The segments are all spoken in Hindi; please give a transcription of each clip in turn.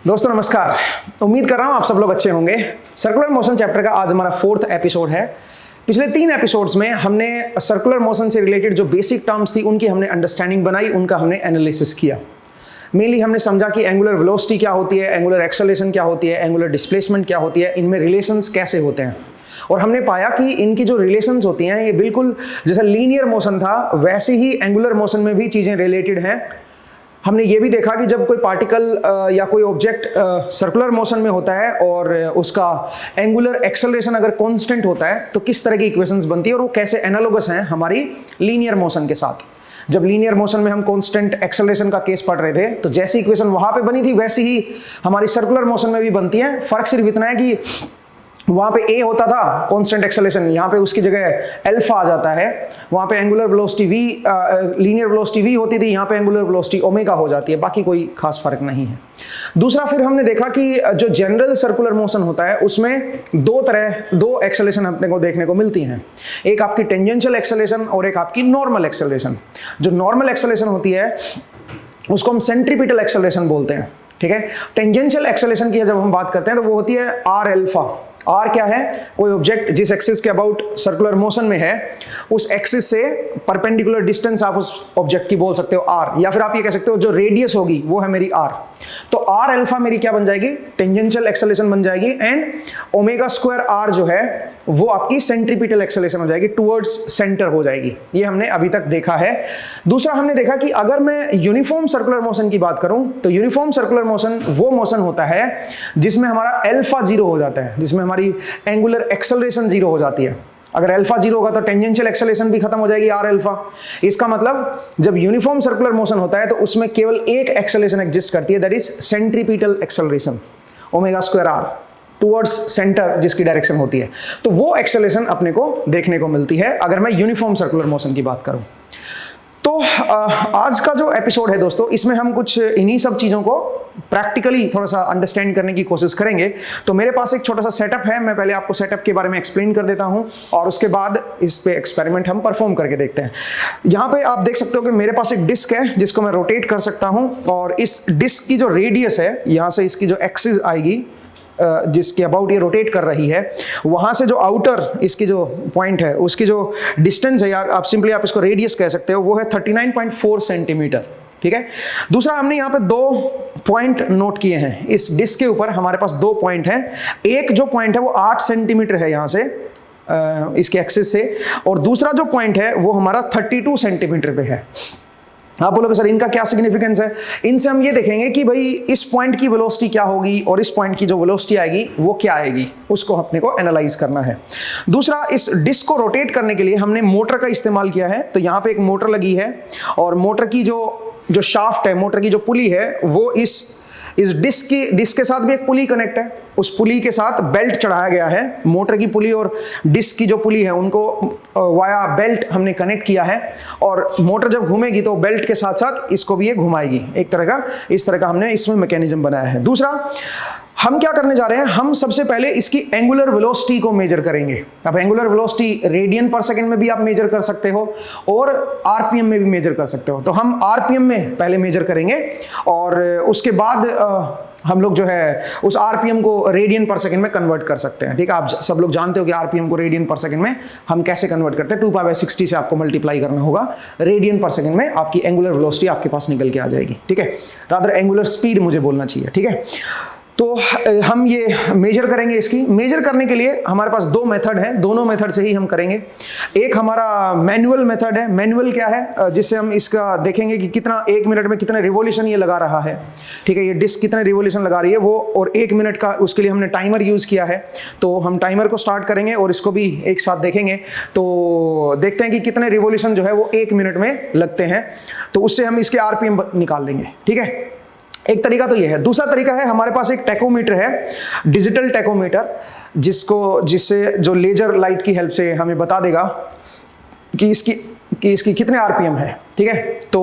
दोस्तों नमस्कार। उम्मीद कर रहा हूँ आप सब लोग अच्छे होंगे। सर्कुलर मोशन चैप्टर का आज हमारा 4th एपिसोड है। पिछले 3 एपिसोड्स में हमने सर्कुलर मोशन से रिलेटेड जो बेसिक टर्म्स थी उनकी हमने अंडरस्टैंडिंग बनाई, उनका हमने एनालिसिस किया। मेनली हमने समझा कि एंगुलर वेलोसिटी क्या होती है, एंगुलर एक्सेलरेशन क्या होती है, एंगुलर डिस्प्लेसमेंट क्या होती है, इनमें रिलेशंस कैसे होते हैं। और हमने पाया कि इनकी जो रिलेशंस होती हैं ये बिल्कुल जैसा लीनियर मोशन था वैसे ही एंगुलर मोशन में भी चीज़ें रिलेटेड हैं। हमने ये भी देखा कि जब कोई पार्टिकल या कोई ऑब्जेक्ट सर्कुलर मोशन में होता है और उसका एंगुलर एक्सेलरेशन अगर कांस्टेंट होता है तो किस तरह की इक्वेशंस बनती है और वो कैसे एनालोगस हैं हमारी लीनियर मोशन के साथ। जब लीनियर मोशन में हम कांस्टेंट एक्सेलरेशन का केस पढ़ रहे थे तो जैसी इक्वेशन वहाँ पे बनी थी वैसी ही हमारी सर्कुलर मोशन में भी बनती है। फर्क सिर्फ इतना है कि वहाँ पे ए होता था कांस्टेंट एक्सेलरेशन, यहाँ पे उसकी जगह अल्फा आ जाता है। वहाँ पे angular velocity v linear velocity v होती थी, यहाँ पे एंगुलर वेलोसिटी ओमेगा हो जाती है। बाकी कोई खास फर्क नहीं है। दूसरा फिर हमने देखा कि जो जनरल सर्कुलर मोशन होता है उसमें दो एक्सेलरेशन अपने को देखने को मिलती हैं। एक आपकी टेंजेंशियल एक्सेलरेशन और एक आपकी नॉर्मल एक्सेलरेशन। जो नॉर्मल एक्सेलरेशन होती है उसको हम सेंट्रीपिटल एक्सेलरेशन बोलते हैं। ठीक है। टेंजेंशियल एक्सेलरेशन की जब हम बात करते हैं तो वो होती है आर अल्फा। आर क्या है? कोई ऑब्जेक्ट जिस एक्सिस के अबाउट सर्कुलर मोशन में है उस एक्सिस से परपेंडिकुलर डिस्टेंस आप उस ऑब्जेक्ट की बोल सकते हो आर, या फिर आप ये कह सकते हो जो रेडियस होगी वो है मेरी आर। तो आर अल्फा मेरी क्या बन जाएगी? टेंजेंशियल एक्सेलरेशन बन जाएगी। एंड ओमेगा स्क्वायर आर जो है वो आपकी सेंट्रीपिटल एक्सेलरेशन हो जाएगी, टुवर्ड्स सेंटर हो जाएगी। ये हमने अभी तक देखा है। दूसरा हमने देखा कि अगर मैं यूनिफॉर्म सर्कुलर मोशन की बात करूं तो यूनिफॉर्म सर्कुलर मोशन वो मोशन होता है जिसमें हमारा अल्फा 0 हो जाता है, जिसमें हमारी एंगुलर एक्सेलरेशन 0 हो जाती है। अगर अल्फा 0 होगा तो टेंजेंशियल एक्सेलरेशन भी खत्म हो जाएगी आर अल्फा। इसका मतलब जब यूनिफॉर्म सर्कुलर मोशन होता है तो उसमें केवल एक एक्सेलरेशन एग्जिस्ट करती है, that is centripetal acceleration, omega square r towards centre जिसकी डायरेक्शन होती है। तो वो एक्सेलरेशन अपने को देखने को मिलती है अगर मैं यूनिफॉर्म सर्कुलर मोशन की बात करूं। तो आज का जो एपिसोड है दोस्तों इसमें हम कुछ इन्हीं सब चीज़ों को प्रैक्टिकली थोड़ा सा अंडरस्टैंड करने की कोशिश करेंगे। तो मेरे पास एक छोटा सा सेटअप है, मैं पहले आपको सेटअप के बारे में एक्सप्लेन कर देता हूं और उसके बाद इस पे एक्सपेरिमेंट हम परफॉर्म करके देखते हैं। यहाँ पे आप देख सकते हो कि मेरे पास एक डिस्क है जिसको मैं रोटेट कर सकता हूँ और इस डिस्क की जो रेडियस है यहाँ से इसकी जो एक्सिस आएगी जिसके अबाउट ये रोटेट कर रही है, वहां से जो आउटर इसकी जो पॉइंट है उसकी जो डिस्टेंस है, या आप सिंपली आप इसको रेडियस कह सकते हो, वो है 39.4 सेंटीमीटर। ठीक है। दूसरा हमने यहाँ पे 2 पॉइंट नोट किए हैं। इस डिस्क के ऊपर हमारे पास 2 पॉइंट हैं। एक जो पॉइंट है वो 8 सेंटीमीटर है यहाँ से इसके एक्सिस से, और दूसरा जो पॉइंट है वो हमारा 32 सेंटीमीटर पे है। आप बोलोगे सर इनका क्या सिग्निफिकेंस है? इनसे हम ये देखेंगे कि भाई इस पॉइंट की वेलोसिटी क्या होगी और इस पॉइंट की जो वेलोसिटी आएगी वो क्या आएगी, उसको अपने को एनालाइज करना है। दूसरा, इस डिस्क को रोटेट करने के लिए हमने मोटर का इस्तेमाल किया है। तो यहाँ पे एक मोटर लगी है और मोटर की जो शाफ्ट है, मोटर की जो पुली है वो इस डिस्क के साथ भी एक पुली कनेक्ट है। उस पुली के साथ बेल्ट चढ़ाया गया है। मोटर की पुली और डिस्क की जो पुली है उनको वाया बेल्ट हमने कनेक्ट किया है और मोटर जब घूमेगी तो बेल्ट के साथ साथ इसको भी ये घुमाएगी। एक तरह का इस तरह का हमने इसमें मैकेनिज्म बनाया है। दूसरा, हम क्या करने जा रहे हैं, हम सबसे पहले इसकी एंगुलर वेलोसिटी को मेजर करेंगे। अब एंगुलर वेलोसिटी रेडियन पर सेकंड में भी आप मेजर कर सकते हो और आरपीएम में भी मेजर कर सकते हो। तो हम आरपीएम में पहले मेजर करेंगे और उसके बाद हम लोग जो है उस आरपीएम को रेडियन पर सेकंड में कन्वर्ट कर सकते हैं। ठीक है। आप सब लोग जानते हो कि आरपीएम को रेडियन पर सेकंड में हम कैसे कन्वर्ट करते हैं। 2π/60 से आपको मल्टीप्लाई करना होगा, रेडियन पर सेकंड में आपकी एंगुलर वेलोसिटी आपके पास निकल के आ जाएगी। ठीक है। रादर एंगुलर स्पीड मुझे बोलना चाहिए। ठीक है। तो हम ये मेजर करेंगे। इसकी मेजर करने के लिए हमारे पास 2 मेथड हैं, दोनों मेथड से ही हम करेंगे। एक हमारा मैनुअल मेथड है। मैनुअल क्या है? जिससे हम इसका देखेंगे कि कितना 1 मिनट में कितना रिवॉल्यूशन ये लगा रहा है। ठीक है। ये डिस्क कितने रिवॉल्यूशन लगा रही है वो, और 1 मिनट का उसके लिए हमने टाइमर यूज़ किया है। तो हम टाइमर को स्टार्ट करेंगे और इसको भी एक साथ देखेंगे। तो देखते हैं कि कितने रिवॉल्यूशन जो है वो 1 मिनट में लगते हैं। तो उससे हम इसके आरपीएम निकाल लेंगे। ठीक है। एक तरीका तो ये है। दूसरा तरीका है, हमारे पास एक टैकोमीटर है, डिजिटल टैकोमीटर, जिससे जो लेजर लाइट की हेल्प से हमें बता देगा कि इसकी कि इसकी कितने आरपीएम है, ठीक है। तो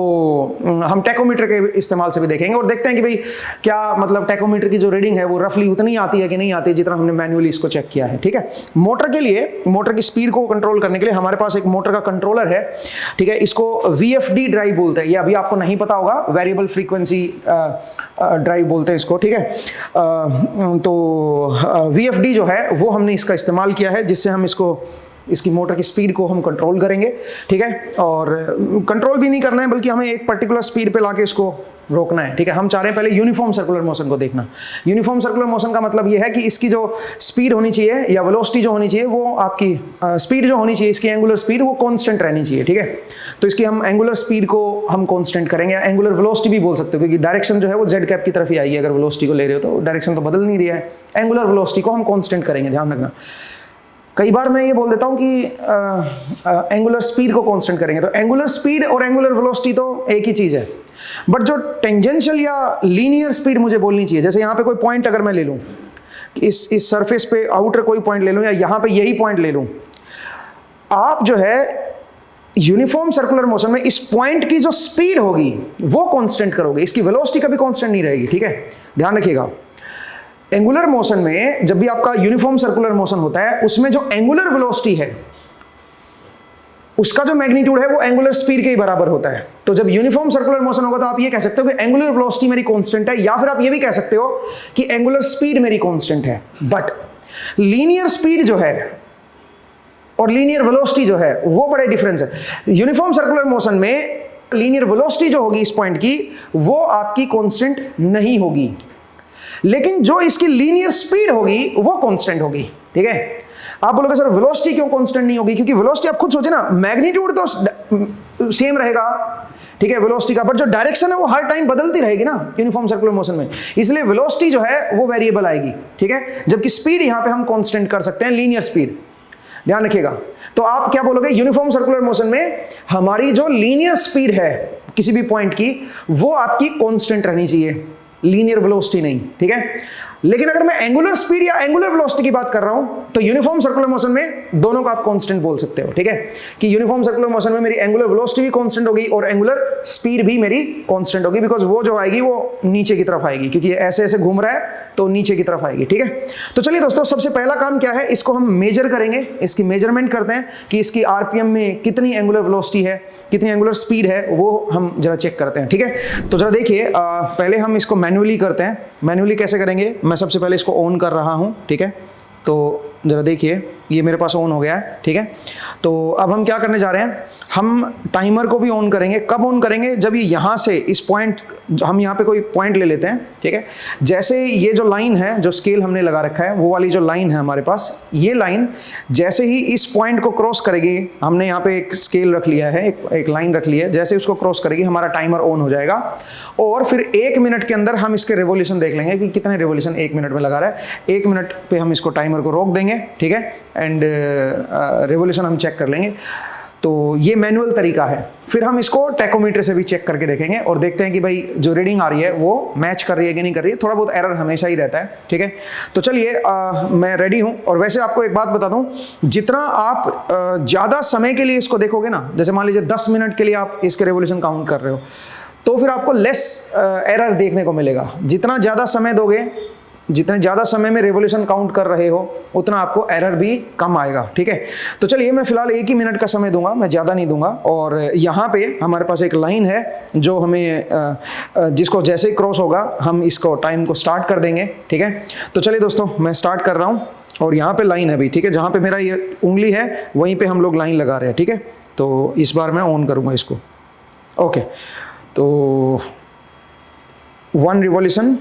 हम टैकोमीटर के इस्तेमाल से भी देखेंगे और देखते हैं कि भाई क्या मतलब टैकोमीटर की जो रीडिंग है वो रफली उतनी आती है कि नहीं आती है जितना हमने मैन्युअली इसको चेक किया है, ठीक है। मोटर के लिए, मोटर की स्पीड को कंट्रोल करने के लिए हमारे पास एक मोटर का कंट्रोलर है, ठीक है। इसको VFD ड्राइव बोलते हैं, ये अभी आपको नहीं पता होगा, वेरिएबल फ्रीक्वेंसी ड्राइव बोलते हैं इसको, ठीक है। तो VFD जो है वो हमने इसका इस्तेमाल किया है, जिससे हम इसकी मोटर की स्पीड को हम कंट्रोल करेंगे, ठीक है। और कंट्रोल भी नहीं करना है बल्कि हमें एक पर्टिकुलर स्पीड पे लाके इसको रोकना है, ठीक है। हम चाह रहे हैं पहले यूनिफॉर्म सर्कुलर मोशन को देखना। यूनिफॉर्म सर्कुलर मोशन का मतलब ये है कि इसकी जो स्पीड होनी चाहिए या वेलोसिटी जो होनी चाहिए वो आपकी स्पीड जो होनी चाहिए, इसकी एंगुलर स्पीड वो कांस्टेंट रहनी चाहिए, ठीक है। तो इसकी हम एंगुलर स्पीड को हम कांस्टेंट करेंगे, एंगुलर वेलोसिटी भी बोल सकते हो, क्योंकि डायरेक्शन जो है वो जेड कैप की तरफ ही आएगी। अगर वेलोसिटी को ले रहे हो तो डायरेक्शन तो बदल नहीं रहा है, एंगुलर वेलोसिटी को हम कांस्टेंट करेंगे, ध्यान रखना। कई बार मैं ये बोल देता हूँ कि एंगुलर स्पीड को कांस्टेंट करेंगे, तो एंगुलर स्पीड और एंगुलर वेलोसिटी तो एक ही चीज़ है, बट जो टेंजेंशियल या लीनियर स्पीड मुझे बोलनी चाहिए, जैसे यहाँ पे कोई पॉइंट अगर मैं ले लूँ, इस सरफेस पे आउटर कोई पॉइंट ले लूँ या यहाँ पे यही पॉइंट ले लूँ, आप जो है यूनिफॉर्म सर्कुलर मोशन में इस पॉइंट की जो स्पीड होगी वो कांस्टेंट करोगे, इसकी वेलोसिटी कभी कांस्टेंट नहीं रहेगी, ठीक है, ध्यान रखिएगा। एंगुलर मोशन में जब भी आपका यूनिफॉर्म सर्कुलर मोशन होता है, उसमें जो एंगुलर वेलोसिटी है उसका जो मैग्नीट्यूड है वो एंगुलर स्पीड के ही बराबर होता है। तो जब यूनिफॉर्म सर्कुलर मोशन होगा तो आप ये कह सकते हो कि एंगुलर वेलोसिटी मेरी कांस्टेंट है, या फिर आप ये भी कह सकते हो कि एंगुलर स्पीड मेरी कांस्टेंट है। बट लीनियर स्पीड जो है और लीनियर वेलोसिटी जो है वो बड़े डिफरेंस है। यूनिफॉर्म सर्कुलर मोशन में लीनियर वेलोसिटी जो होगी इस पॉइंट की वो आपकी कांस्टेंट नहीं होगी, लेकिन जो इसकी लीनियर स्पीड होगी वो कांस्टेंट होगी, ठीक है। आप बोलोगे सर वेलोसिटी क्यों कांस्टेंट नहीं होगी? क्योंकि वेलोसिटी आप खुद सोचे ना, मैग्नीट्यूड तो सेम रहेगा, ठीक है, वेलोसिटी का, बट जो डायरेक्शन है वो हर टाइम बदलती रहेगी ना यूनिफॉर्म सर्कुलर मोशन में, इसलिए वेलोसिटी जो है वो वेरिएबल आएगी, ठीक है। जबकि स्पीड यहां पे हम कांस्टेंट कर सकते हैं, लीनियर स्पीड, ध्यान रखिएगा। तो आप क्या बोलोगे, यूनिफॉर्म सर्कुलर मोशन में हमारी जो लीनियर स्पीड है किसी भी पॉइंट की वो आपकी कांस्टेंट रहनी चाहिए, लीनियर वेलोसिटी नहीं, ठीक है। लेकिन अगर मैं एंगुलर स्पीड या एंगुलर वेलोसिटी की बात कर रहा हूं तो यूनिफॉर्म सर्कुलर मोशन में दोनों को आप कांस्टेंट बोल सकते हो, ठीक है, कि यूनिफॉर्म सर्कुलर मोशन में मेरी एंगुलर वेलोसिटी भी कांस्टेंट होगी और एंगुलर स्पीड भी मेरी कांस्टेंट होगी, बिकॉज वो जो आएगी वो नीचे की तरफ आएगी, क्योंकि ऐसे ऐसे घूम रहा है तो नीचे की तरफ आएगी, ठीक है। तो चलिए दोस्तों, सबसे पहला काम क्या है, इसको हम मेजर करेंगे, इसकी मेजरमेंट करते हैं कि इसकी आरपीएम में कितनी एंगुलर वेलोसिटी है, कितनी एंगुलर स्पीड है, वो हम जरा चेक करते हैं, ठीक है। तो जरा देखिए, पहले हम इसको मैन्युअली करते हैं। मैन्युअली कैसे करेंगे, मैं सबसे पहले इसको ऑन कर रहा हूं, ठीक है। तो जरा देखिए, ये मेरे पास ऑन हो गया है, ठीक है। तो अब हम क्या करने जा रहे हैं, हम टाइमर को भी ऑन करेंगे। कब ऑन करेंगे, जब ये यहाँ से इस पॉइंट, हम यहाँ पे कोई पॉइंट ले लेते हैं, ठीक है। जैसे ये जो लाइन है, जो स्केल हमने लगा रखा है, वो वाली जो लाइन है हमारे पास, ये लाइन जैसे ही इस पॉइंट को क्रॉस करेगी, हमने यहाँ पे एक स्केल रख लिया है, एक लाइन रख ली है, जैसे उसको क्रॉस करेगी हमारा टाइमर ऑन हो जाएगा। और फिर 1 मिनट के अंदर हम इसके रिवोल्यूशन देख लेंगे कि कितने रिवोल्यूशन 1 मिनट में लगा रहा है। 1 मिनट पे हम इसको टाइमर को रोक देंगे, ठीक है, एंड रिवोल्यूशन हम चेक कर लेंगे। तो ये मैनुअल तरीका है। फिर हम इसको टैकोमीटर से भी चेक करके देखेंगे और देखते हैं कि भाई जो रीडिंग आ रही है वो मैच कर रही है कि नहीं कर रही है। थोड़ा बहुत एरर हमेशा ही रहता है, ठीक है। तो चलिए, मैं रेडी हूं। और वैसे आपको एक बात बता दूं, जितना आप ज़्यादा समय के लिए इसको देखोगे ना, जैसे मान लीजिए 10 मिनट के लिए आप इसके रेवोल्यूशन काउंट कर रहे हो, तो फिर आपको लेस एरर देखने को मिलेगा। जितना ज़्यादा समय दोगे, जितने ज़्यादा समय में रेवोल्यूशन काउंट कर रहे हो, उतना आपको एरर भी कम आएगा, ठीक है। तो चलिए, मैं फिलहाल 1 ही मिनट का समय दूंगा, मैं ज़्यादा नहीं दूंगा। और यहाँ पे हमारे पास एक लाइन है जो हमें जिसको जैसे ही क्रॉस होगा हम इसको टाइम को स्टार्ट कर देंगे, ठीक है। तो चलिए दोस्तों, मैं स्टार्ट कर रहा हूँ और यहाँ पे लाइन है भी, ठीक है, जहाँ पे मेरा ये उंगली है वहीं पे हम लोग लाइन लगा रहे हैं, ठीक है। तो इस बार मैं ऑन करूँगा इसको, ओके। तो 1 रिवॉल्यूशन,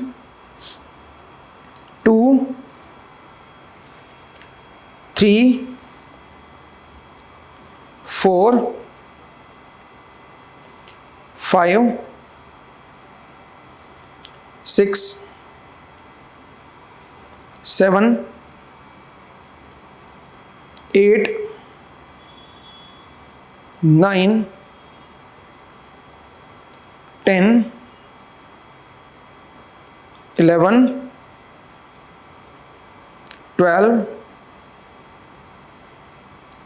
2, 3, 4, 5, 6, 7, 8, 9, 10, 11, 12,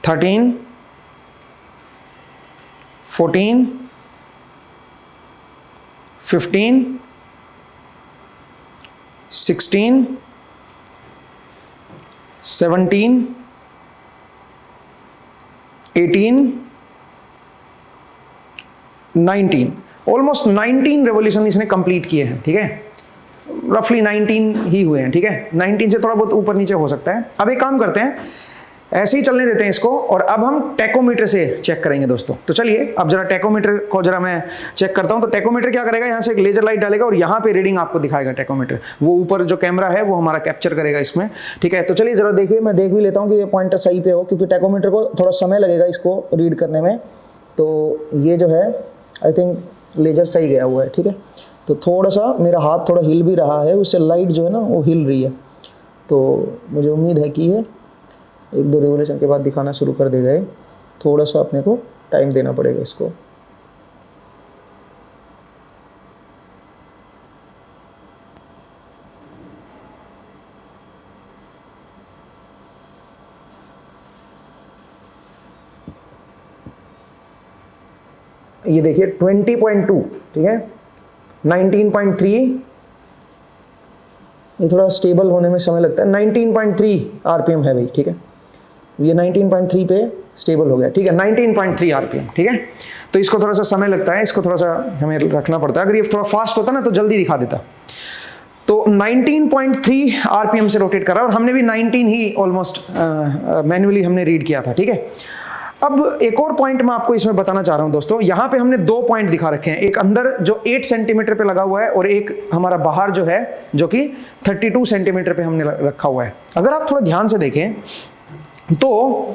13, 14, 15, 16, 17, 18, 19, ऑलमोस्ट 19 रेवोल्यूशन इसने कंप्लीट किए हैं, ठीक है, रफली 19 ही हुए हैं, ठीक है, 19 से थोड़ा बहुत ऊपर नीचे हो सकता है। अब एक काम करते हैं, ऐसे ही चलने देते हैं इसको, और अब हम टैकोमीटर से चेक करेंगे दोस्तों। तो चलिए अब जरा टैकोमीटर को जरा मैं चेक करता हूं। तो टैकोमीटर क्या करेगा, यहां से एक लेजर लाइट डालेगा और यहां पे रीडिंग आपको दिखाएगा टैकोमीटर। वो ऊपर जो कैमरा है वो हमारा कैप्चर करेगा इसमें, ठीक है। तो चलिए जरा देखिए, मैं देख भी लेता हूं कि ये पॉइंटर सही पे हो, क्योंकि टैकोमीटर को थोड़ा समय लगेगा इसको रीड करने में। तो ये जो है आई थिंक लेजर सही गया हुआ है, ठीक है। तो थोड़ा सा मेरा हाथ थोड़ा हिल भी रहा है, उससे लाइट जो है ना वो हिल रही है। तो मुझे उम्मीद है कि ये 1-2 रेवोल्यूशन के बाद दिखाना शुरू कर देगा। ये थोड़ा सा अपने को टाइम देना पड़ेगा इसको। ये देखिए 20.2, ठीक है, 19.3, ये थोड़ा स्टेबल होने में समय लगता है। 19.3 आरपीएम है भाई, ठीक है, ये 19.3 पे स्टेबल हो गया, ठीक है, 19.3 आरपीएम, ठीक है। तो इसको थोड़ा सा समय लगता है, इसको थोड़ा सा हमें रखना पड़ता है। अगर ये थोड़ा फास्ट होता ना तो जल्दी दिखा देता। तो 19.3 आरपीएम से रोटेट कर रहा है, और हमने भी 19 ही ऑलमोस्ट मैन्युअली हमने रीड किया था, ठीक है। अब एक और पॉइंट मैं आपको इसमें बताना चाह रहा हूं दोस्तों। यहां पे हमने 2 पॉइंट दिखा रखे हैं, एक अंदर जो 8 सेंटीमीटर पे लगा हुआ है, और एक हमारा बाहर जो है जो कि 32 सेंटीमीटर पे हमने रखा हुआ है। अगर आप थोड़ा ध्यान से देखें तो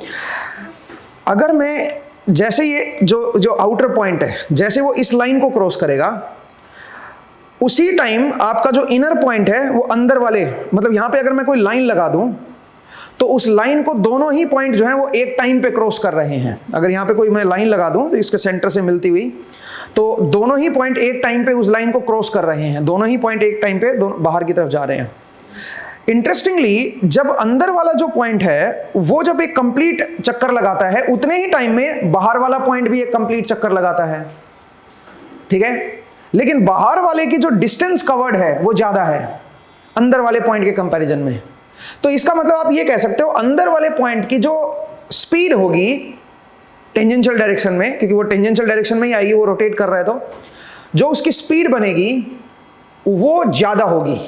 अगर मैं जैसे ये जो आउटर पॉइंट है, जैसे वो इस लाइन को क्रॉस करेगा, उसी टाइम आपका जो इनर पॉइंट है वो अंदर वाले, मतलब यहां पे अगर मैं कोई लाइन लगा दूं तो उस लाइन को दोनों ही पॉइंट जो है वो एक टाइम पे क्रॉस कर रहे हैं। अगर यहाँ पे कोई मैं लाइन लगा दूं तो इसके सेंटर से मिलती हुई, तो दोनों ही पॉइंट एक टाइम पे उस लाइन को क्रॉस कर रहे हैं, दोनों ही पॉइंट एक टाइम पे बाहर की तरफ जा रहे हैं। इंटरेस्टिंगली जब अंदर वाला जो पॉइंट है वो जब एक कंप्लीट चक्कर लगाता है, उतने ही टाइम में बाहर वाला पॉइंट भी एक कंप्लीट चक्कर लगाता है, ठीक है। लेकिन बाहर वाले की जो डिस्टेंस कवर्ड है वो ज्यादा है अंदर वाले पॉइंट के कंपैरिजन में। तो इसका मतलब आप ये कह सकते हो अंदर वाले पॉइंट की जो स्पीड होगी टेंजेंशियल डायरेक्शन में, क्योंकि वो टेंजेंशियल डायरेक्शन में ही आएगी, वो रोटेट कर रहा है, तो जो उसकी स्पीड बनेगी वो ज्यादा होगी।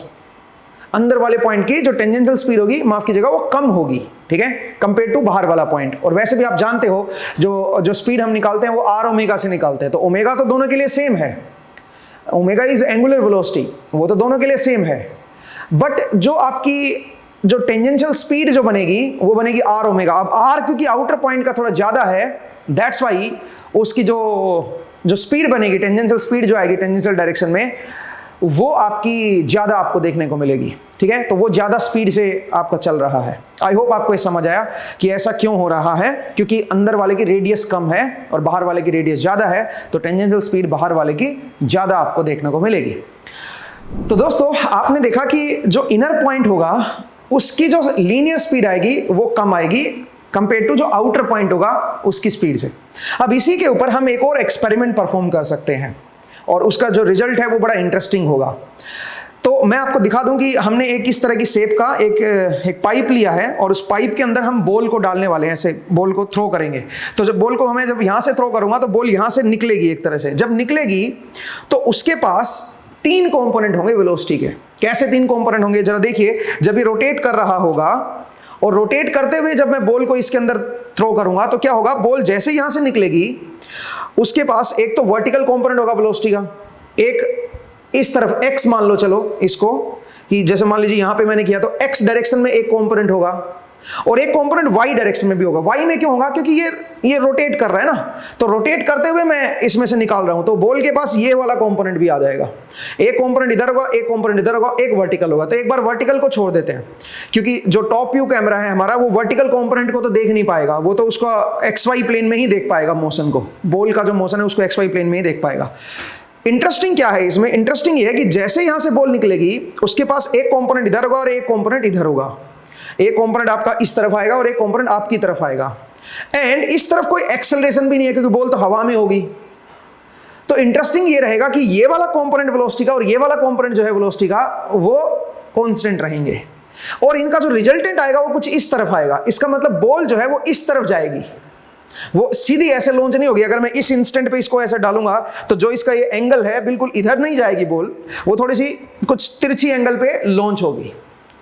अंदर वाले पॉइंट की जो टेंजेंशियल स्पीड होगी, माफ कीजिएगा, वो कम होगी, ठीक है, कंपेयर टू बाहर वाला पॉइंट। और वैसे भी आप जानते हो जो स्पीड हम निकालते हैं वो आर ओमेगा से निकालते हैं। तो ओमेगा तो दोनों के लिए सेम है, ओमेगा इज एंगुलर वेलोसिटी, वो तो दोनों के लिए सेम है। बट जो आपकी जो टेंजेंशियल स्पीड जो बनेगी वो बनेगी आर ओमेगा। अब आर क्योंकि आउटर पॉइंट का थोड़ा ज्यादा है, दैट्स वाई उसकी जो स्पीड बनेगी, टेंजेंशियल स्पीड जो आएगी टेंजेंशियल डायरेक्शन में, वो आपकी ज्यादा आपको देखने को मिलेगी, ठीक है। तो वो ज्यादा स्पीड से आपका चल रहा है। आई होप आपको ये समझ आया कि ऐसा क्यों हो रहा है, क्योंकि अंदर वाले की रेडियस कम है और बाहर वाले की रेडियस ज्यादा है, तो टेंजेंशियल स्पीड बाहर वाले की ज्यादा आपको देखने को मिलेगी। तो दोस्तों आपने देखा कि जो इनर पॉइंट होगा उसकी जो लीनियर स्पीड आएगी वो कम आएगी कंपेयर टू जो आउटर पॉइंट होगा उसकी स्पीड से। अब इसी के ऊपर हम एक और एक्सपेरिमेंट परफॉर्म कर सकते हैं, और उसका जो रिजल्ट है वो बड़ा इंटरेस्टिंग होगा। तो मैं आपको दिखा दूं कि हमने एक इस तरह की शेप का एक पाइप लिया है, और उस पाइप के अंदर हम बॉल को डालने वाले हैं। ऐसे बॉल को थ्रो करेंगे, तो जब बॉल को हमें जब यहां से थ्रो करूंगा तो बॉल यहां से निकलेगी एक तरह से। जब निकलेगी तो उसके पास 3 कंपोनेंट होंगे वेलोसिटी के। कैसे 3 कंपोनेंट होंगे जरा देखिए। जब ये रोटेट कर रहा होगा, और रोटेट करते हुए जब मैं बॉल को इसके अंदर थ्रो करूंगा तो क्या होगा, बॉल जैसे यहां से निकलेगी उसके पास एक तो वर्टिकल कंपोनेंट होगा वेलोसिटी का, एक इस तरफ x मान लो, चलो इसको, कि जैसे मान लीजिए यहां पे मैंने किया तो x डायरेक्शन में एक कंपोनेंट होगा, और एक कंपोनेंट y डायरेक्शन में भी होगा। y में क्यों होगा, क्योंकि ये रोटेट कर रहा है ना, तो रोटेट करते हुए मैं इसमें से निकाल रहा हूं, तो बॉल के पास ये वाला कंपोनेंट भी आ जाएगा। एक कंपोनेंट इधर होगा, एक कंपोनेंट इधर होगा, एक वर्टिकल होगा। तो एक बार वर्टिकल को छोड़ देते हैं, क्योंकि जो टॉप व्यू कैमरा है हमारा वो वर्टिकल कंपोनेंट को तो देख नहीं पाएगा, वो तो उसको XY प्लेन में ही देख पाएगा मोशन को, बॉल का जो मोशन है उसको XY प्लेन में ही देख पाएगा। इंटरेस्टिंग क्या है इसमें, इंटरेस्टिंग ये है कि जैसे यहां से बॉल निकलेगी उसके पास एक कंपोनेंट इधर होगा और एक कंपोनेंट इधर होगा। एक कंपोनेंट आपका इस तरफ आएगा और एक कंपोनेंट आपकी तरफ आएगा, एंड इस तरफ कोई एक्सेलरेशन भी नहीं है क्योंकि बॉल तो हवा में होगी, तो इंटरेस्टिंग ये रहेगा कि ये वाला कंपोनेंट वेलोसिटी का और ये वाला कंपोनेंट जो है वेलोसिटी का वो कांस्टेंट रहेंगे, और इनका जो रिजल्टेंट आएगा वो कुछ इस तरफ आएगा। इसका मतलब बॉल जो है वो इस तरफ जाएगी, वो सीधी ऐसे लॉन्च नहीं होगी। अगर मैं इस इंस्टेंट पे इसको ऐसे डालूंगा तो जो इसका ये एंगल है बिल्कुल इधर नहीं जाएगी बॉल, वो थोड़ी सी कुछ तिरछी एंगल पे लॉन्च होगी,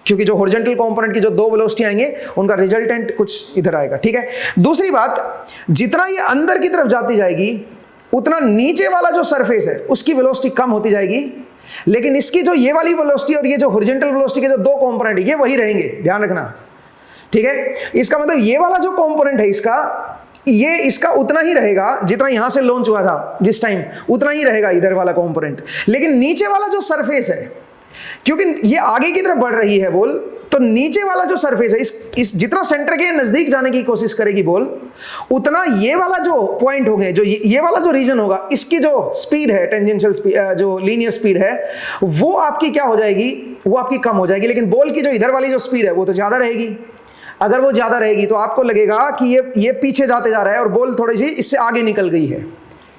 क्योंकि जो हॉरिजॉन्टल कंपोनेंट की जो दो वेलोसिटी आएंगे उनका रिजल्टेंट कुछ इधर आएगा, ठीक है। दूसरी बात, जितना ये अंदर की तरफ जाती जाएगी उतना नीचे वाला जो सरफेस है उसकी वेलोसिटी कम होती जाएगी, लेकिन इसकी जो ये वाली वेलोसिटी और ये जो हॉरिजॉन्टल वेलोसिटी के जो दो कंपोनेंट है ये वही रहेंगे, ध्यान रखना, ठीक है। इसका मतलब ये वाला जो कंपोनेंट है इसका, ये इसका उतना ही रहेगा जितना यहां से लॉन्च हुआ था जिस टाइम, उतना ही रहेगा इधर वाला कंपोनेंट। लेकिन नीचे वाला जो सरफेस है, क्योंकि ये आगे की तरफ बढ़ रही है बॉल, तो नीचे वाला जो सरफेस है इस जितना सेंटर के नजदीक जाने की कोशिश करेगी बॉल, उतना ये वाला जो पॉइंट होंगे, जो ये वाला जो रीजन होगा, इसकी जो स्पीड है, टेंजेंशियल स्पीड, जो लीनियर स्पीड है, वो आपकी क्या हो जाएगी, वो आपकी कम हो जाएगी। लेकिन बॉल की जो इधर वाली जो स्पीड है वो तो ज्यादा रहेगी। अगर वो ज्यादा रहेगी तो आपको लगेगा कि ये पीछे जाते जा रहा है और बॉल थोड़ी सी इससे आगे निकल गई है।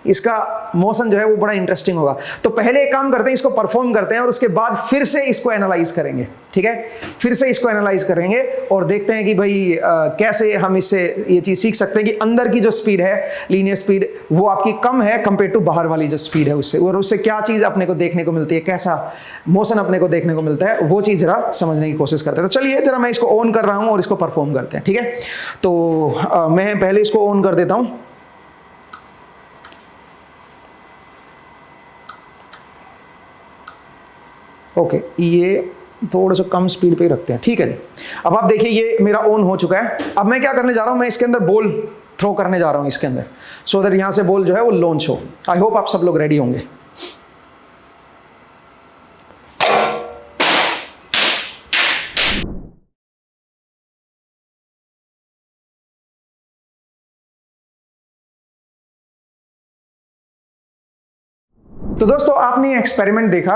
इसका मोशन जो है वो बड़ा इंटरेस्टिंग होगा। तो पहले एक काम करते हैं, इसको परफॉर्म करते हैं और उसके बाद फिर से इसको एनालाइज करेंगे, ठीक है। फिर से इसको एनालाइज करेंगे और देखते हैं कि भाई कैसे हम इससे ये चीज़ सीख सकते हैं कि अंदर की जो स्पीड है, लीनियर स्पीड, वो आपकी कम है कंपेयर टू बाहर वाली जो स्पीड है उससे, और उससे क्या चीज़ अपने को देखने को मिलती है, कैसा मोशन अपने को देखने को मिलता है, वो चीज़ जरा समझने की कोशिश करते हैं। तो चलिए जरा मैं इसको ऑन कर रहा हूँ और इसको परफॉर्म करते हैं, ठीक है। तो मैं पहले इसको ऑन कर देता हूँ। ओके, ये थोड़ा सा कम स्पीड पे रखते हैं, ठीक है जी। अब आप देखिए ये मेरा ऑन हो चुका है। अब मैं क्या करने जा रहा हूँ, मैं इसके अंदर बॉल थ्रो करने जा रहा हूँ इसके अंदर, सो दैट यहाँ से बॉल जो है वो लॉन्च हो। आई होप आप सब लोग रेडी होंगे। तो दोस्तों आपने एक्सपेरिमेंट देखा,